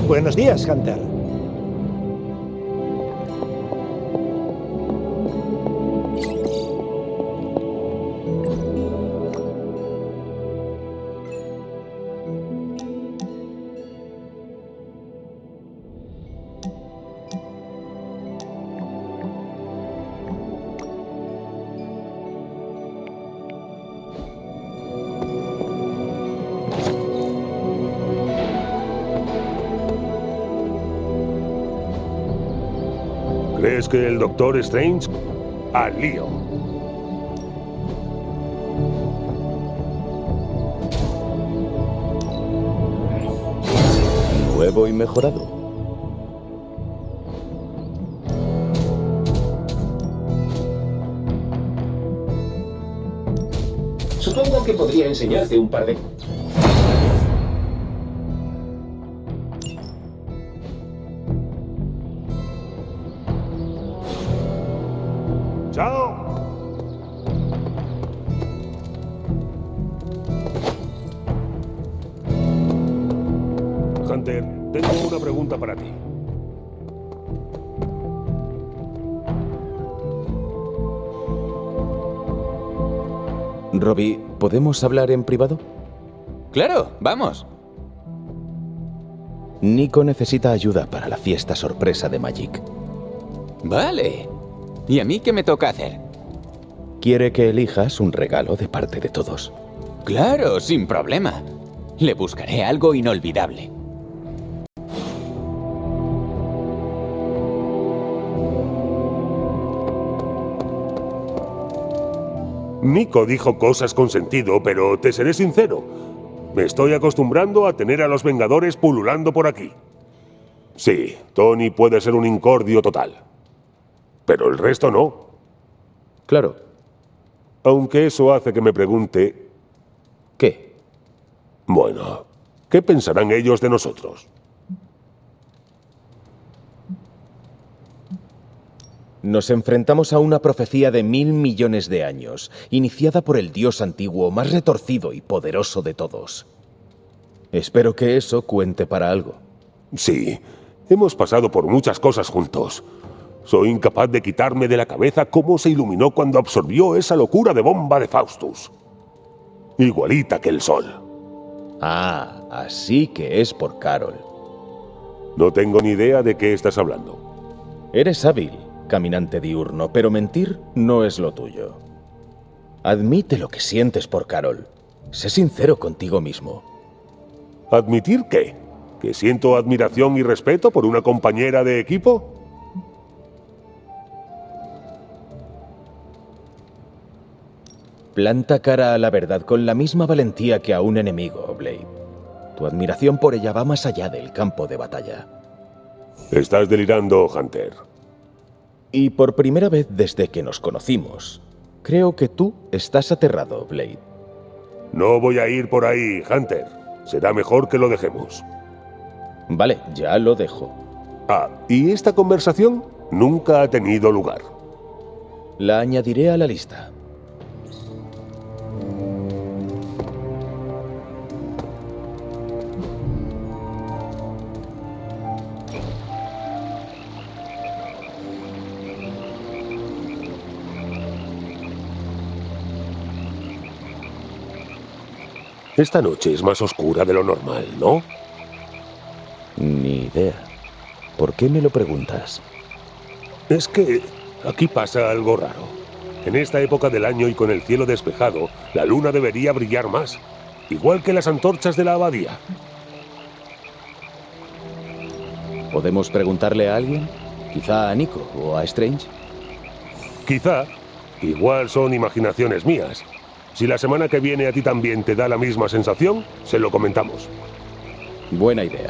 Buenos días, Hunter. ¿Crees que el Doctor Strange? ¡Al lío! Nuevo y mejorado. Supongo que podría enseñarte un par de... ¡Chao! Hunter, tengo una pregunta para ti. Robbie, ¿podemos hablar en privado? Claro, vamos. Nico necesita ayuda para la fiesta sorpresa de Magic. Vale. ¿Y a mí qué me toca hacer? Quiere que elijas un regalo de parte de todos. Claro, sin problema. Le buscaré algo inolvidable. Nico dijo cosas con sentido, pero te seré sincero. Me estoy acostumbrando a tener a los Vengadores pululando por aquí. Sí, Tony puede ser un incordio total. Pero el resto no. Claro. Aunque eso hace que me pregunte... ¿Qué? Bueno, ¿qué pensarán ellos de nosotros? Nos enfrentamos a una profecía de 1000 millones de años, iniciada por el dios antiguo más retorcido y poderoso de todos. Espero que eso cuente para algo. Sí, hemos pasado por muchas cosas juntos. Soy incapaz de quitarme de la cabeza cómo se iluminó cuando absorbió esa locura de bomba de Faustus. Igualita que el sol. Ah, así que es por Carol. No tengo ni idea de qué estás hablando. Eres hábil, caminante diurno, pero mentir no es lo tuyo. Admite lo que sientes por Carol. Sé sincero contigo mismo. ¿Admitir qué? ¿Que siento admiración y respeto por una compañera de equipo? Planta cara a la verdad con la misma valentía que a un enemigo, Blade. Tu admiración por ella va más allá del campo de batalla. Estás delirando, Hunter. Y por primera vez desde que nos conocimos, creo que tú estás aterrado, Blade. No voy a ir por ahí, Hunter. Será mejor que lo dejemos. Vale, ya lo dejo. Ah, y esta conversación nunca ha tenido lugar. La añadiré a la lista. Esta noche es más oscura de lo normal, ¿no? Ni idea. ¿Por qué me lo preguntas? Es que aquí pasa algo raro. En esta época del año y con el cielo despejado, la luna debería brillar más, igual que las antorchas de la abadía. ¿Podemos preguntarle a alguien? Quizá a Nico o a Strange. Quizá. Igual son imaginaciones mías. Si la semana que viene a ti también te da la misma sensación, se lo comentamos. Buena idea.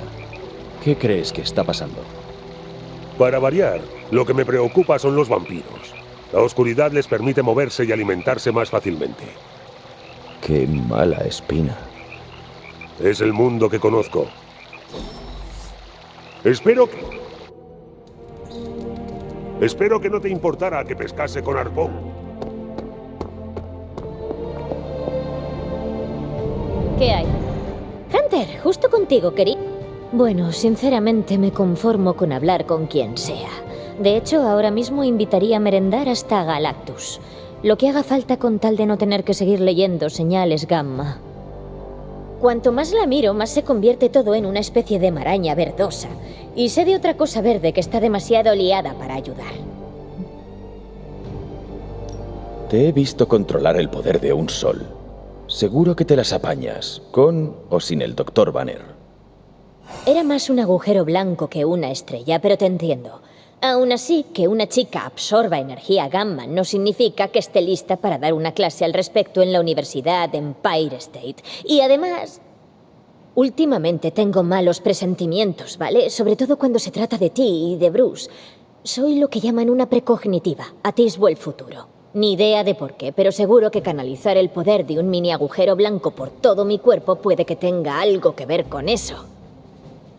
¿Qué crees que está pasando? Para variar, lo que me preocupa son los vampiros. La oscuridad les permite moverse y alimentarse más fácilmente. Qué mala espina. Es el mundo que conozco. Espero que no te importara que pescase con arpón. ¿Qué hay? Hunter, justo contigo, querido. Bueno, sinceramente me conformo con hablar con quien sea. De hecho, ahora mismo invitaría a merendar hasta Galactus. Lo que haga falta con tal de no tener que seguir leyendo señales gamma. Cuanto más la miro, más se convierte todo en una especie de maraña verdosa. Y sé de otra cosa verde que está demasiado liada para ayudar. Te he visto controlar el poder de un sol. Seguro que te las apañas, con o sin el Dr. Banner. Era más un agujero blanco que una estrella, pero te entiendo. Aún así, que una chica absorba energía gamma no significa que esté lista para dar una clase al respecto en la Universidad Empire State. Y además, últimamente tengo malos presentimientos, ¿vale? Sobre todo cuando se trata de ti y de Bruce. Soy lo que llaman una precognitiva, atisbo el futuro. Ni idea de por qué, pero seguro que canalizar el poder de un mini agujero blanco por todo mi cuerpo puede que tenga algo que ver con eso.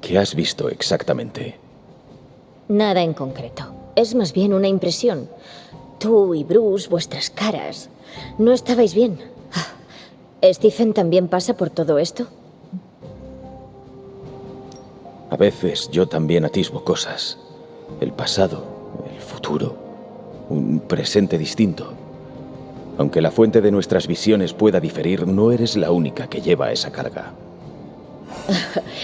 ¿Qué has visto exactamente? Nada en concreto. Es más bien una impresión. Tú y Bruce, vuestras caras. No estabais bien. ¿Stephen también pasa por todo esto? A veces yo también atisbo cosas. El pasado, el futuro, un presente distinto. Aunque la fuente de nuestras visiones pueda diferir, no eres la única que lleva esa carga.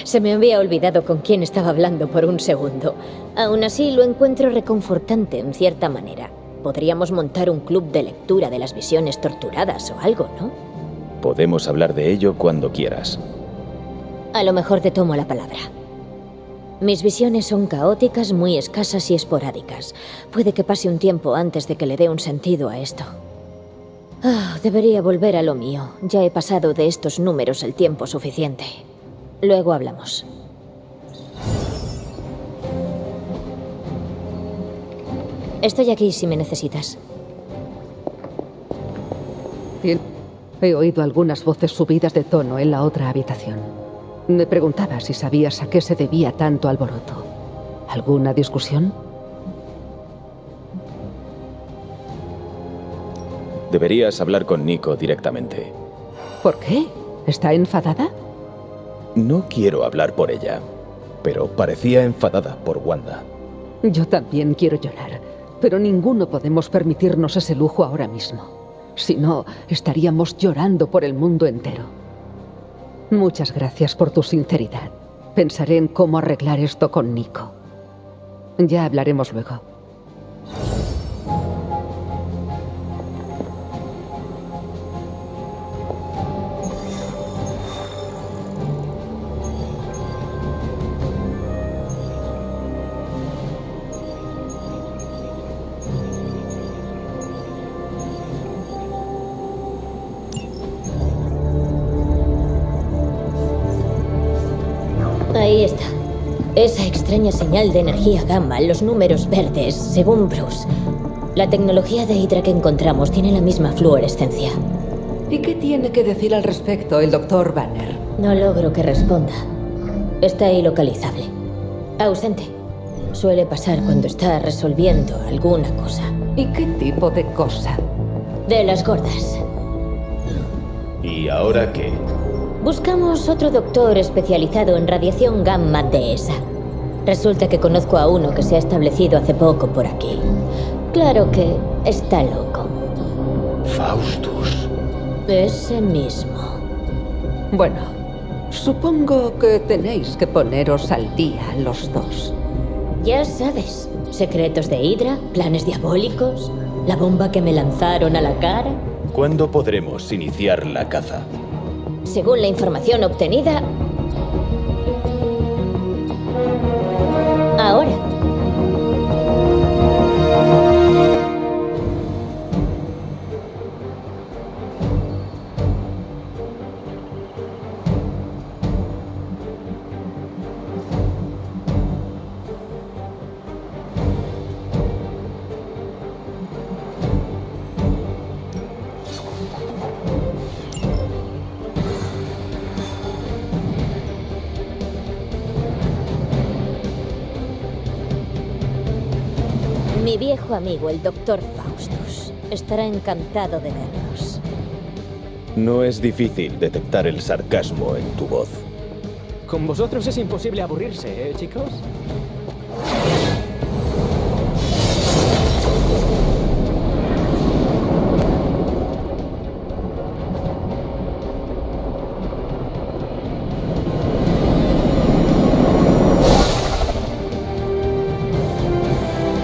Se me había olvidado con quién estaba hablando por un segundo. Aún así, lo encuentro reconfortante en cierta manera. Podríamos montar un club de lectura de las visiones torturadas o algo, ¿no? Podemos hablar de ello cuando quieras. A lo mejor te tomo la palabra. Mis visiones son caóticas, muy escasas y esporádicas. Puede que pase un tiempo antes de que le dé un sentido a esto. Debería volver a lo mío. Ya he pasado de estos números el tiempo suficiente. Luego hablamos. Estoy aquí si me necesitas. Bien. He oído algunas voces subidas de tono en la otra habitación. Me preguntaba si sabías a qué se debía tanto alboroto. ¿Alguna discusión? Deberías hablar con Nico directamente. ¿Por qué? ¿Está enfadada? No quiero hablar por ella, pero parecía enfadada por Wanda. Yo también quiero llorar, pero ninguno podemos permitirnos ese lujo ahora mismo. Si no, estaríamos llorando por el mundo entero. Muchas gracias por tu sinceridad. Pensaré en cómo arreglar esto con Nico. Ya hablaremos luego. Ahí está. Esa extraña señal de energía gamma, los números verdes, según Bruce. La tecnología de Hydra que encontramos tiene la misma fluorescencia. ¿Y qué tiene que decir al respecto el Dr. Banner? No logro que responda. Está ilocalizable. Ausente. Suele pasar cuando está resolviendo alguna cosa. ¿Y qué tipo de cosa? De las gordas. ¿Y ahora qué? Buscamos otro doctor especializado en radiación gamma de esa. Resulta que conozco a uno que se ha establecido hace poco por aquí. Claro que está loco. Faustus. Ese mismo. Bueno, supongo que tenéis que poneros al día los dos. Ya sabes, secretos de Hydra, planes diabólicos, la bomba que me lanzaron a la cara. ¿Cuándo podremos iniciar la caza? Según la información obtenida, ahora. Mi viejo amigo, el Dr. Faustus, estará encantado de vernos. No es difícil detectar el sarcasmo en tu voz. Con vosotros es imposible aburrirse, ¿eh, chicos?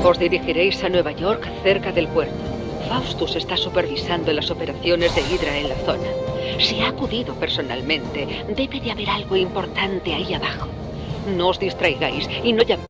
Os dirigiréis a Nueva York, cerca del puerto. Faustus está supervisando las operaciones de Hydra en la zona. Si ha acudido personalmente, debe de haber algo importante ahí abajo. No os distraigáis y no llaméis.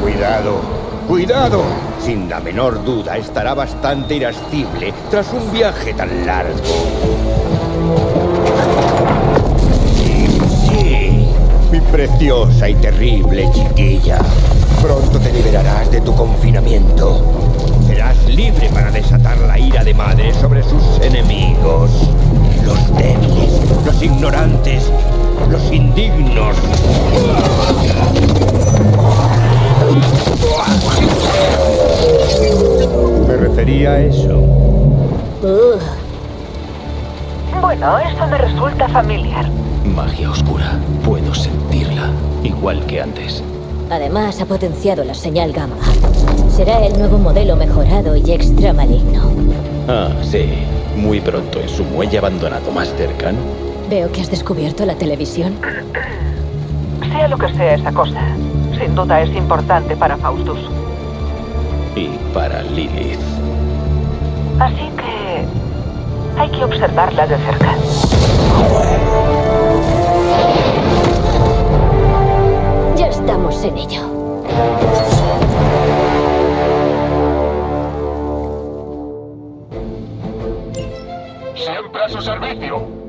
¡Cuidado! ¡Cuidado! Sin la menor duda estará bastante irascible tras un viaje tan largo. Sí, mi preciosa y terrible chiquilla. Pronto te liberarás de tu confinamiento. Serás libre para desatar la ira de madre sobre sus enemigos. Los débiles, los ignorantes, los indignos. Me refería a eso. Bueno, esto me resulta familiar. Magia oscura. Puedo sentirla. Igual que antes. Además, ha potenciado la señal gamma. Será el nuevo modelo mejorado y extra maligno. Ah, sí. Muy pronto en su muelle abandonado más cercano. Veo que has descubierto la televisión. Sea lo que sea esa cosa, sin duda es importante para Faustus. Y para Lilith. Así que hay que observarla de cerca. Ya estamos en ello. Siempre a su servicio.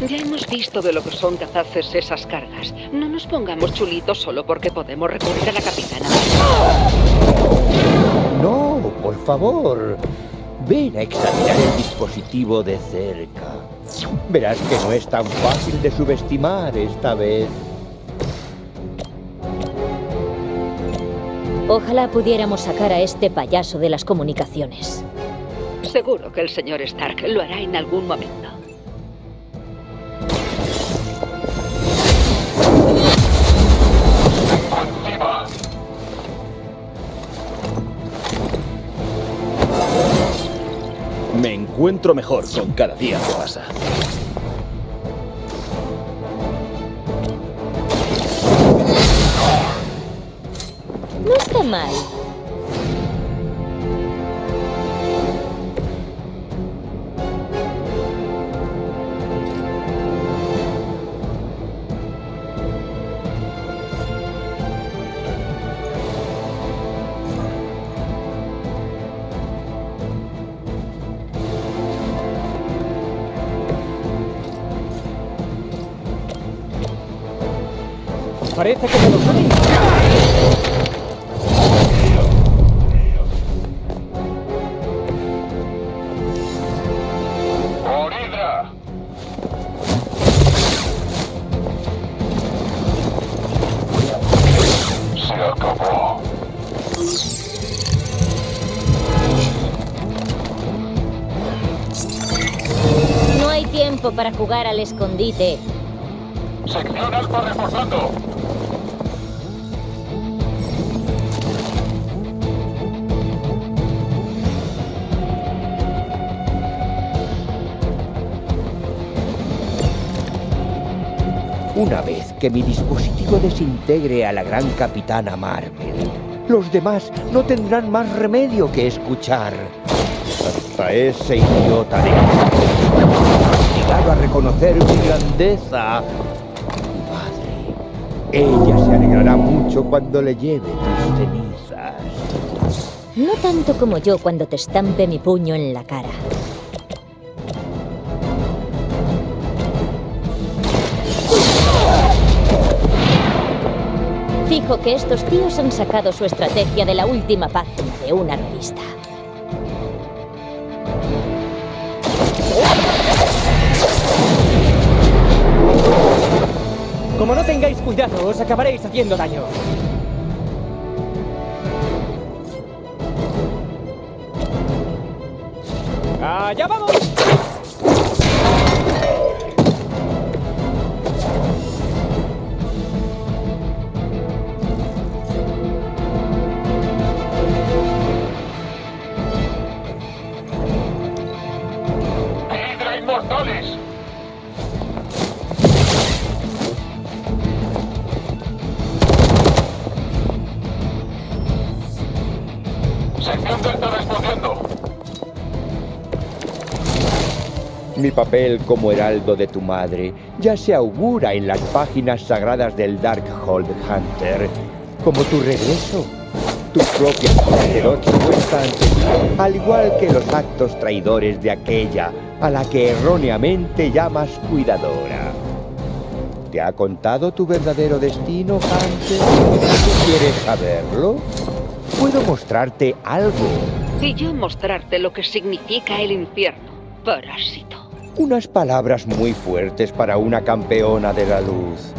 Ya hemos visto de lo que son capaces esas cargas. No nos pongamos chulitos solo porque podemos recurrir a la capitana. No, por favor. Ven a examinar el dispositivo de cerca. Verás que no es tan fácil de subestimar esta vez. Ojalá pudiéramos sacar a este payaso de las comunicaciones. Seguro que el señor Stark lo hará en algún momento. Me encuentro mejor con cada día que pasa. No está mal. Parece que me lo saben. ¡Por Hydra! Se acabó. No hay tiempo para jugar al escondite. Sección Alfa reforzando. Una vez que mi dispositivo desintegre a la gran capitana Marvel, los demás no tendrán más remedio que escuchar. Hasta ese idiota de... obligado a reconocer mi grandeza. Madre, Ella se alegrará mucho cuando le lleve tus cenizas. No tanto como yo cuando te estampe mi puño en la cara. Fijo que estos tíos han sacado su estrategia de la última página de una revista. Como no tengáis cuidado, os acabaréis haciendo daño. ¡Allá vamos! ¡Hydra Inmortalis! Sección Delta respondiendo. Mi papel como heraldo de tu madre ya se augura en las páginas sagradas del Darkhold Hunter. Como tu regreso, tu propia sacerdocio no está ante ti, al igual que los actos traidores de aquella a la que erróneamente llamas cuidadora. ¿Te ha contado tu verdadero destino, Hunter? ¿Quieres saberlo? Puedo mostrarte algo. Y yo mostrarte lo que significa el infierno, parásito. Unas palabras muy fuertes para una campeona de la luz.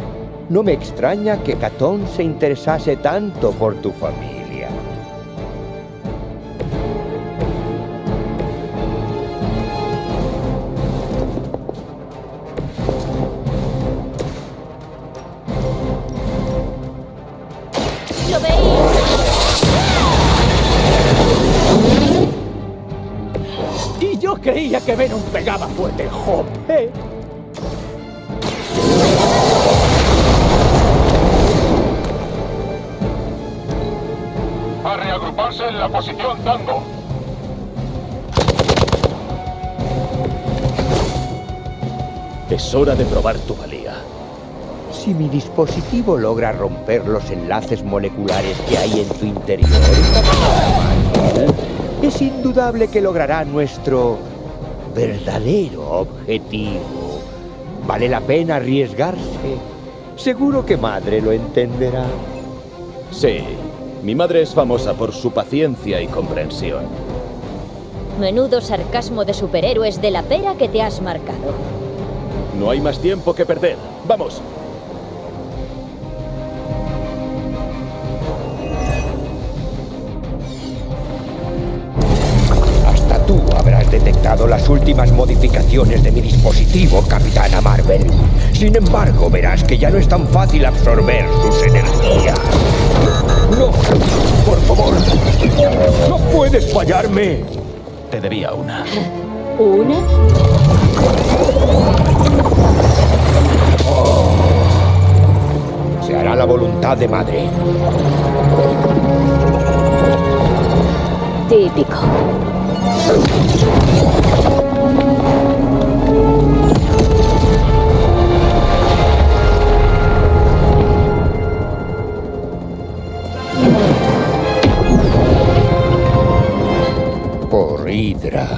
No me extraña que Catón se interesase tanto por tu familia. ¿Lo veis? Y yo creía que Venom pegaba fuerte, jope. A reagruparse en la posición Tango. Es hora de probar tu valía. Si mi dispositivo logra romper los enlaces moleculares que hay en tu interior, es indudable que logrará nuestro verdadero objetivo. Vale la pena arriesgarse. Seguro que madre lo entenderá. Sí, mi madre es famosa por su paciencia y comprensión. Menudo sarcasmo de superhéroes de la pera que te has marcado. No hay más tiempo que perder. ¡Vamos! Hasta tú habrás detectado las últimas modificaciones de mi dispositivo, Capitana Marvel. Sin embargo, verás que ya no es tan fácil absorber sus energías. ¡No! ¡Por favor! ¡No puedes fallarme! Te debía una. ¿Una? Se hará la voluntad de madre. Típico. Por Hydra.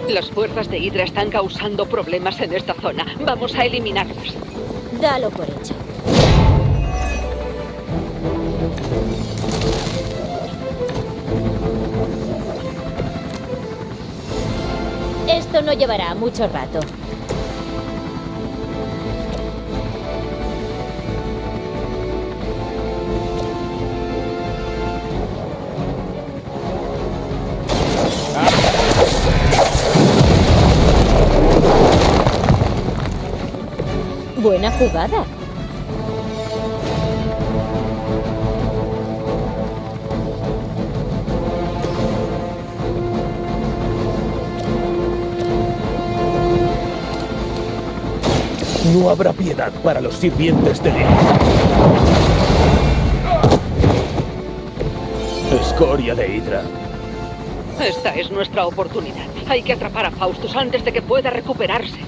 Las fuerzas de Hydra están causando problemas en esta zona. Vamos a eliminarlas. Dalo por hecho. Esto no llevará mucho rato. Buena jugada. No habrá piedad para los sirvientes de Dios. Escoria de Hydra. Esta es nuestra oportunidad. Hay que atrapar a Faustus antes de que pueda recuperarse.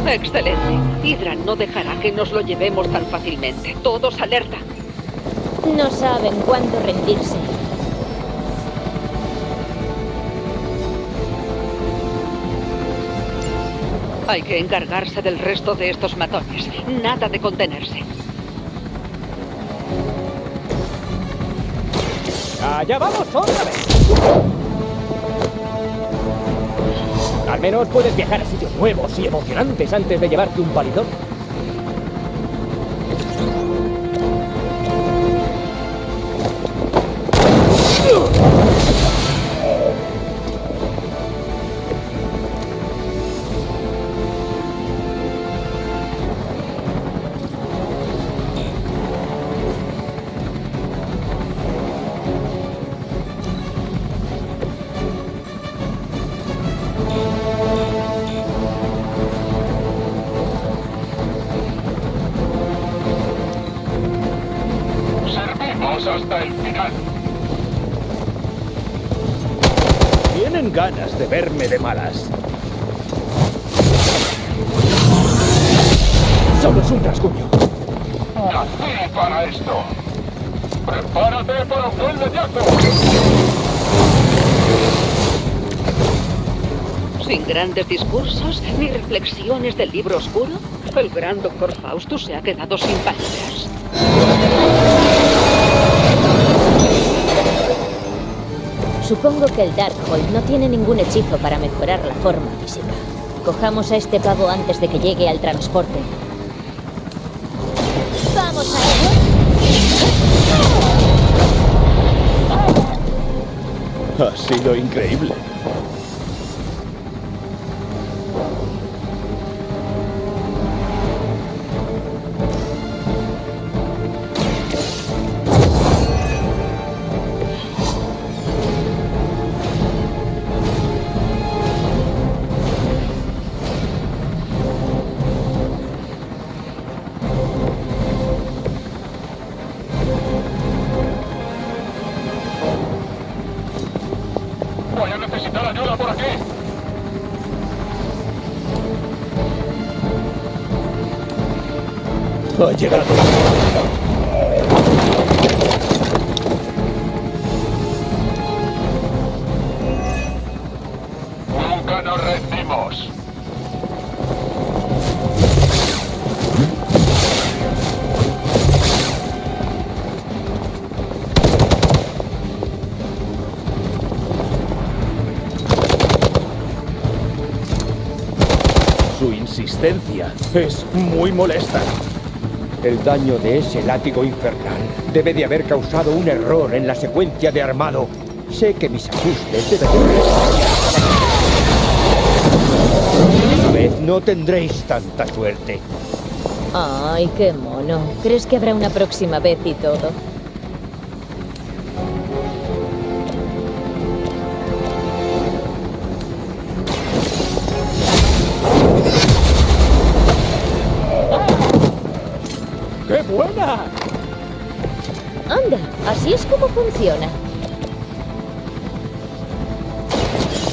Excelente. Hydra no dejará que nos lo llevemos tan fácilmente. Todos alerta. No saben cuándo rendirse. Hay que encargarse del resto de estos matones. Nada de contenerse. ¡Allá vamos otra vez! Al menos puedes viajar a sitios nuevos y emocionantes antes de llevarte un palizón. Hasta el final. Tienen ganas de verme de malas. Solo es un rasguño. Nací para esto. Prepárate para un inmediato. Sin grandes discursos ni reflexiones del libro oscuro, el gran Dr. Faustus se ha quedado sin palabras. Supongo que el Darkhold no tiene ningún hechizo para mejorar la forma física. Cojamos a este pavo antes de que llegue al transporte. ¡Vamos a ello! Ha sido increíble. Voy a necesitar ayuda por aquí. Ha llegado. Nunca nos rendimos. Su insistencia es muy molesta. El daño de ese látigo infernal debe de haber causado un error en la secuencia de armado. Sé que mis ajustes deben de... Esta vez no tendréis tanta suerte. Ay, qué mono. ¿Crees que habrá una próxima vez y todo? ¡Qué buena! Anda, así es como funciona.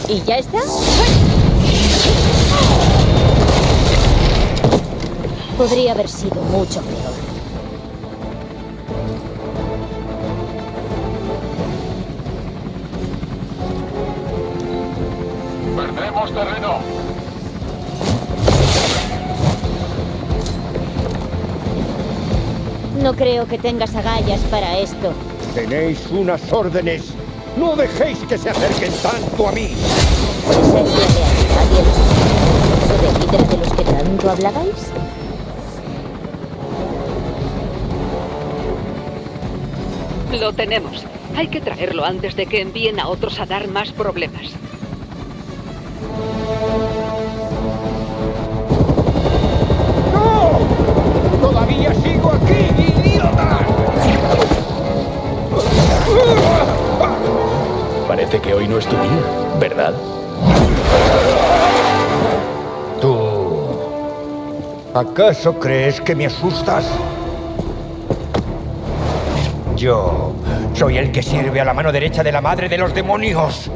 ¿Y ya está? Podría haber sido mucho peor. Perdemos terreno. No creo que tengas agallas para esto. Tenéis unas órdenes. No dejéis que se acerquen tanto a mí. ¿Esa es la realidad y el espíritu de Hydra de los que tanto hablabais? Lo tenemos. Hay que traerlo antes de que envíen a otros a dar más problemas. ¡No! ¡Todavía sí! ¿Acaso crees que me asustas? Yo soy el que sirve a la mano derecha de la madre de los demonios.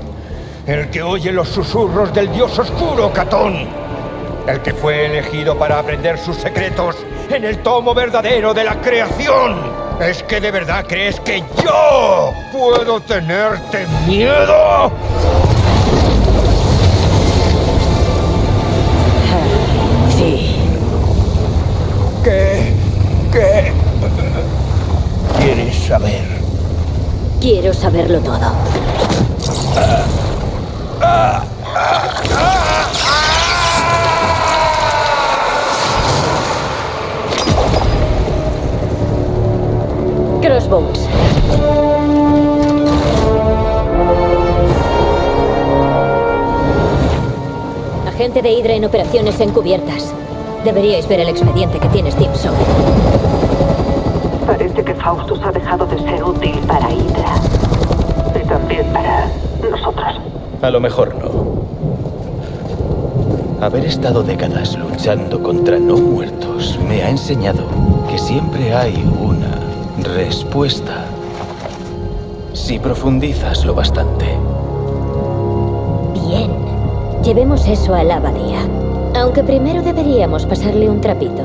El que oye los susurros del dios oscuro, Catón. El que fue elegido para aprender sus secretos en el tomo verdadero de la creación. ¿Es que de verdad crees que yo puedo tenerte miedo? Sí. ¿Qué quieres saber? Quiero saberlo todo. Crossbones. Agente de Hydra en operaciones encubiertas. Deberíais ver el expediente que tiene Steve sobre. Parece que Faustus ha dejado de ser útil para Hydra. Y también para nosotros. A lo mejor no. Haber estado décadas luchando contra no muertos me ha enseñado que siempre hay una respuesta si profundizas lo bastante. Bien. Llevemos eso a la abadía. Aunque primero deberíamos pasarle un trapito.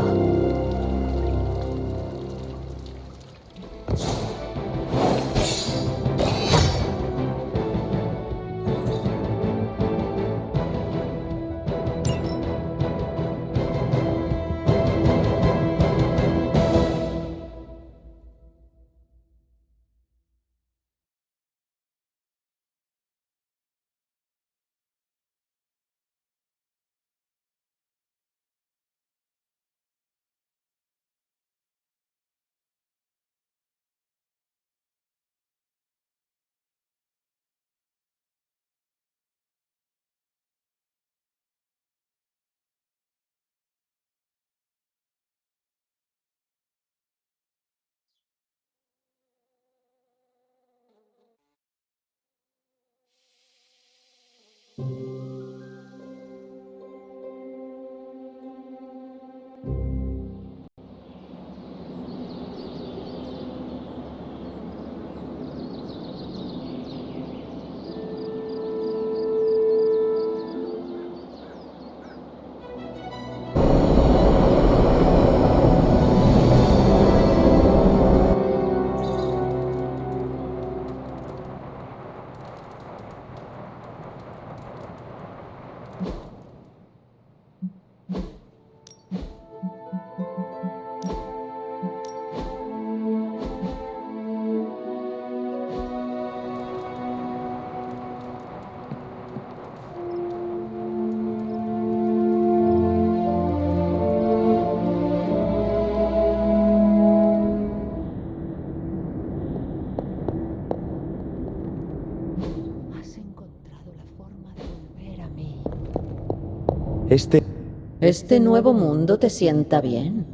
Este nuevo mundo te sienta bien.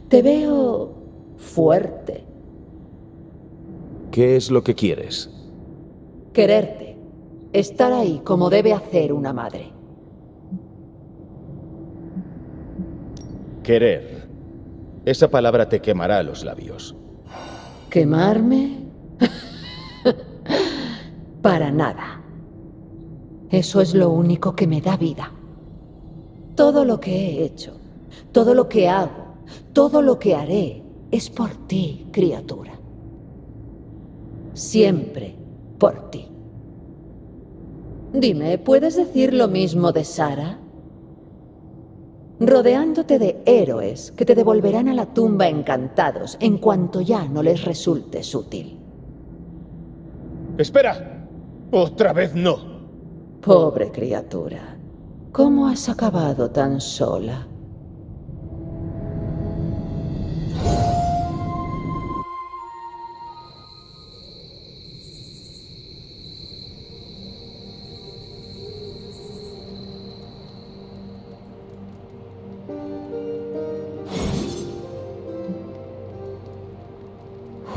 Te veo fuerte. ¿Qué es lo que quieres? Quererte. Estar ahí como debe hacer una madre. Querer. Esa palabra te quemará los labios. ¿Quemarme? Para nada. Eso es lo único que me da vida. Todo lo que he hecho, todo lo que hago, todo lo que haré es por ti, criatura. Siempre por ti. Dime, ¿puedes decir lo mismo de Sara? Rodeándote de héroes que te devolverán a la tumba encantados en cuanto ya no les resultes útil. ¡Espera! ¡Otra vez no! Pobre criatura. ¿Cómo has acabado tan sola?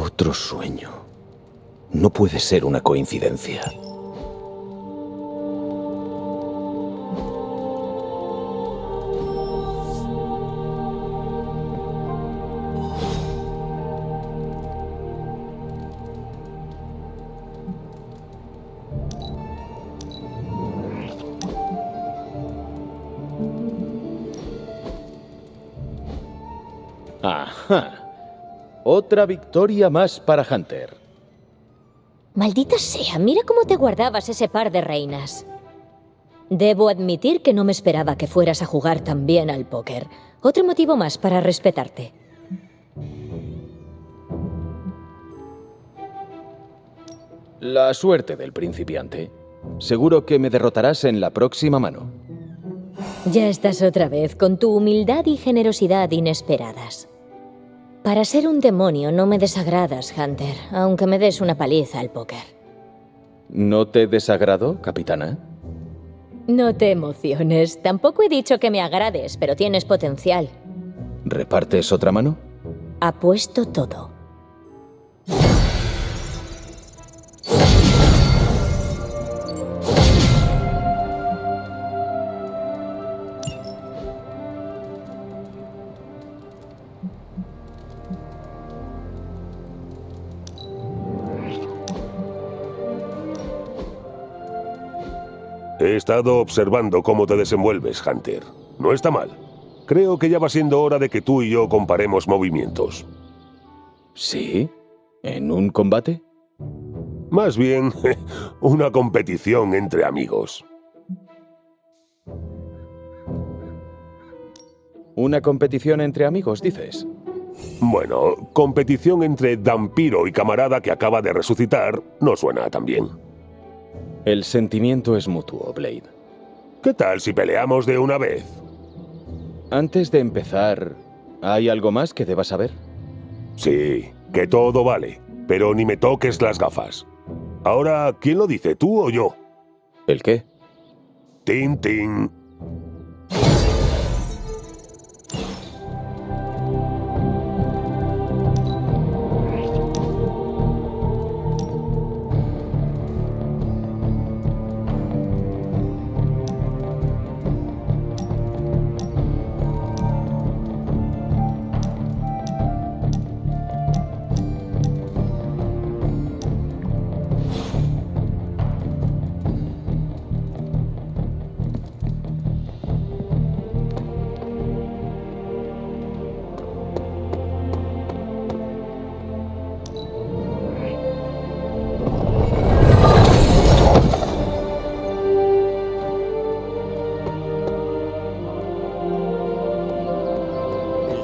Otro sueño. No puede ser una coincidencia. Ajá. Otra victoria más para Hunter. Maldita sea, mira cómo te guardabas ese par de reinas. Debo admitir que no me esperaba que fueras a jugar tan bien al póker. Otro motivo más para respetarte. La suerte del principiante. Seguro que me derrotarás en la próxima mano. Ya estás otra vez con tu humildad y generosidad inesperadas. Para ser un demonio no me desagradas, Hunter, aunque me des una paliza al póker. ¿No te desagrado, capitana? No te emociones. Tampoco he dicho que me agrades, pero tienes potencial. ¿Repartes otra mano? Apuesto todo. He estado observando cómo te desenvuelves, Hunter. No está mal. Creo que ya va siendo hora de que tú y yo comparemos movimientos. ¿Sí? ¿En un combate? Más bien, una competición entre amigos. ¿Una competición entre amigos, dices? Bueno, competición entre vampiro y camarada que acaba de resucitar no suena tan bien. El sentimiento es mutuo, Blade. ¿Qué tal si peleamos de una vez? Antes de empezar, ¿hay algo más que debas saber? Sí, que todo vale, pero ni me toques las gafas. Ahora, ¿quién lo dice, tú o yo? ¿El qué? Tin, tin.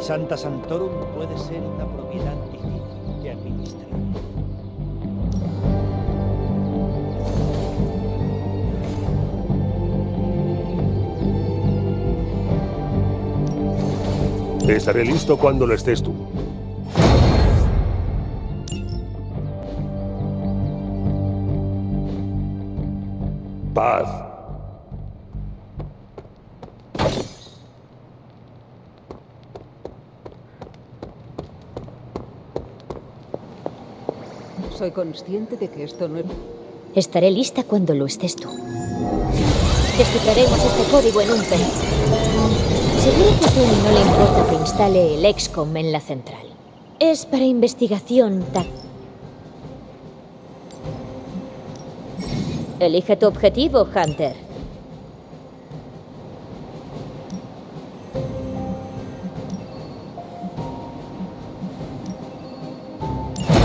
Santa Santorum puede ser una propiedad difícil de administrar. Estaré listo cuando lo estés tú. Paz. Soy consciente de que esto no es... Estaré lista cuando lo estés tú. Descifraremos este código en un pelo. Seguro que a Tony no le importa que instale el XCOM en la central. Es para investigación Elige tu objetivo, Hunter.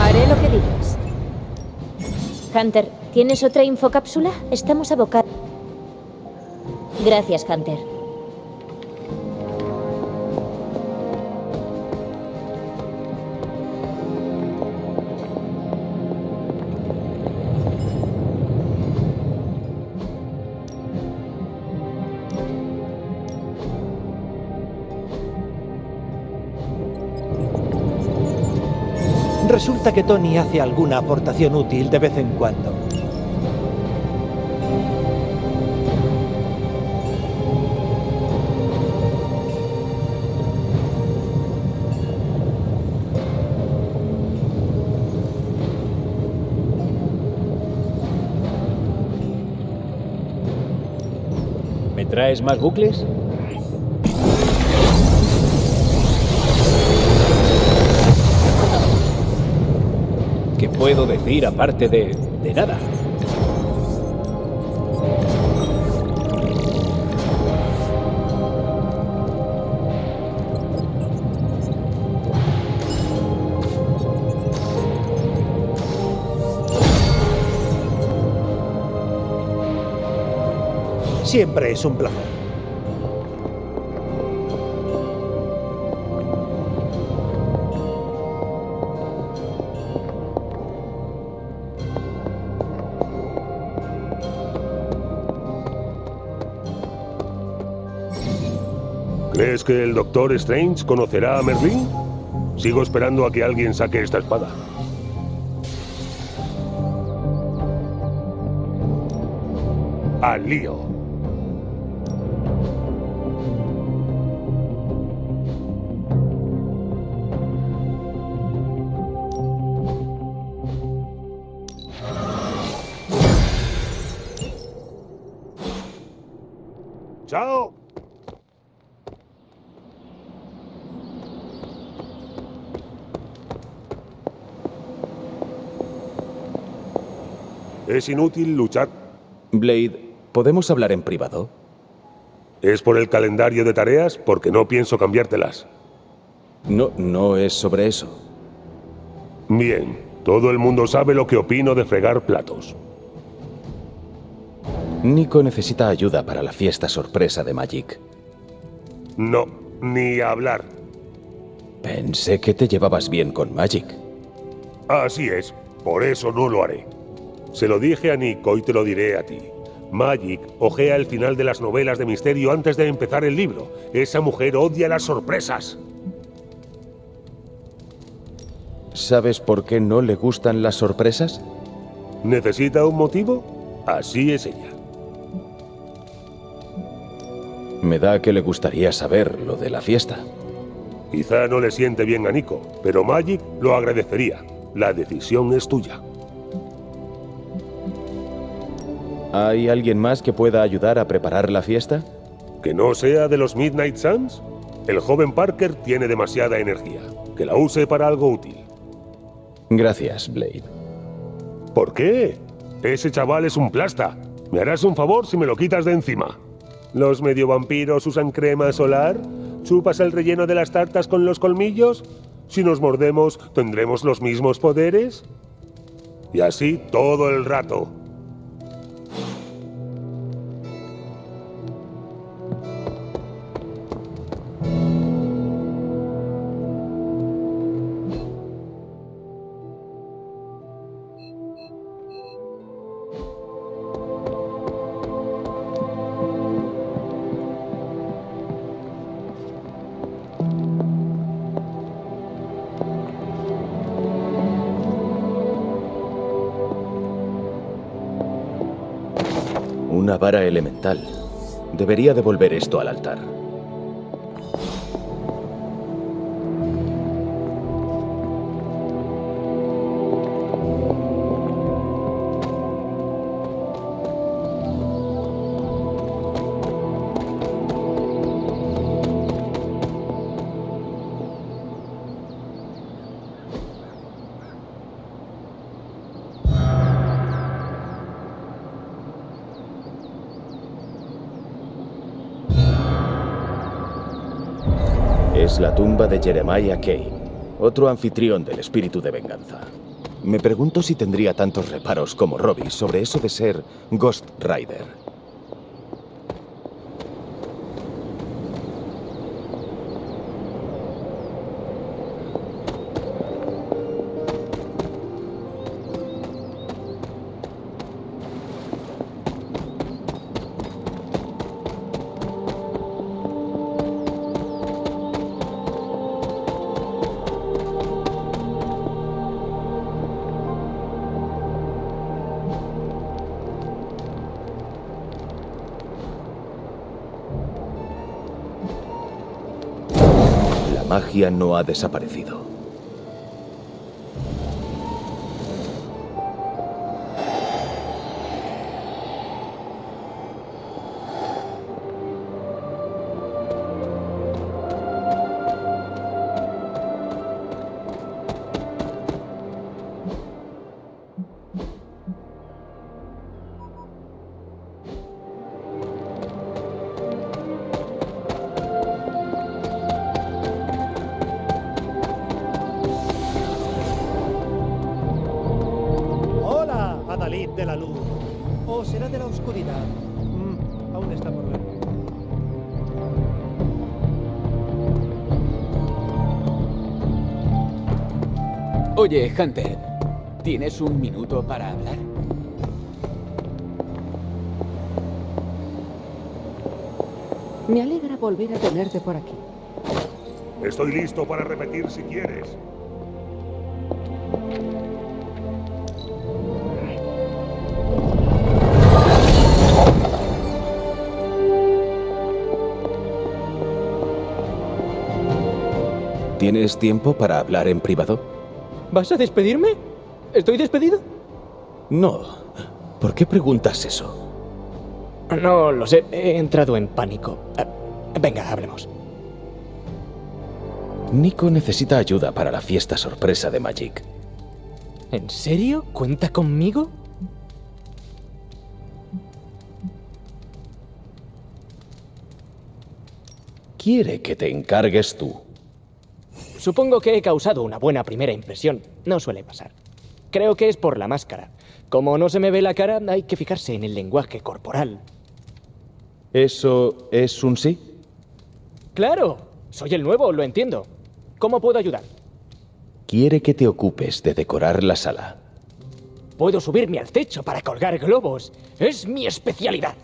Haré lo que digas. Hunter, ¿tienes otra infocápsula? Estamos abocados. Gracias, Hunter. Resulta que Tony hace alguna aportación útil de vez en cuando. ¿Me traes más bucles? ¿Qué puedo decir aparte de nada? Siempre es un placer. ¿Crees que el Doctor Strange conocerá a Merlín? Sigo esperando a que alguien saque esta espada. ¡Al lío! ¡Chao! Es inútil luchar. Blade, ¿podemos hablar en privado? ¿Es por el calendario de tareas? Porque no pienso cambiártelas. No es sobre eso. Bien, todo el mundo sabe lo que opino de fregar platos. Nico necesita ayuda para la fiesta sorpresa de Magik. No, ni hablar. Pensé que te llevabas bien con Magik. Así es, por eso no lo haré. Se lo dije a Nico y te lo diré a ti. Magik ojea el final de las novelas de misterio antes de empezar el libro. Esa mujer odia las sorpresas. ¿Sabes por qué no le gustan las sorpresas? ¿Necesita un motivo? Así es ella. Me da que le gustaría saber lo de la fiesta. Quizá no le siente bien a Nico, pero Magik lo agradecería. La decisión es tuya. ¿Hay alguien más que pueda ayudar a preparar la fiesta? ¿Que no sea de los Midnight Suns? El joven Parker tiene demasiada energía. Que la use para algo útil. Gracias, Blade. ¿Por qué? Ese chaval es un plasta. ¿Me harás un favor si me lo quitas de encima? ¿Los medio vampiros usan crema solar? ¿Chupas el relleno de las tartas con los colmillos? Si nos mordemos, ¿tendremos los mismos poderes? Y así todo el rato. Una vara elemental. Debería devolver esto al altar. Es la tumba de Jeremiah Kane, otro anfitrión del espíritu de venganza. Me pregunto si tendría tantos reparos como Robbie sobre eso de ser Ghost Rider. La magia no ha desaparecido. De la luz. ¿O será de la oscuridad? Aún está Oye, Hunter, ¿tienes un minuto para hablar? Me alegra volver a tenerte por aquí. Estoy listo para repetir si quieres. ¿Tienes tiempo para hablar en privado? ¿Vas a despedirme? ¿Estoy despedido? No. ¿Por qué preguntas eso? No lo sé, he entrado en pánico. Venga, hablemos. Nico necesita ayuda para la fiesta sorpresa de Magic. ¿En serio? ¿Cuenta conmigo? Quiere que te encargues tú. Supongo que he causado una buena primera impresión. No suele pasar. Creo que es por la máscara. Como no se me ve la cara, hay que fijarse en el lenguaje corporal. ¿Eso es un sí? ¡Claro! Soy el nuevo, lo entiendo. ¿Cómo puedo ayudar? Quiere que te ocupes de decorar la sala. Puedo subirme al techo para colgar globos. Es mi especialidad.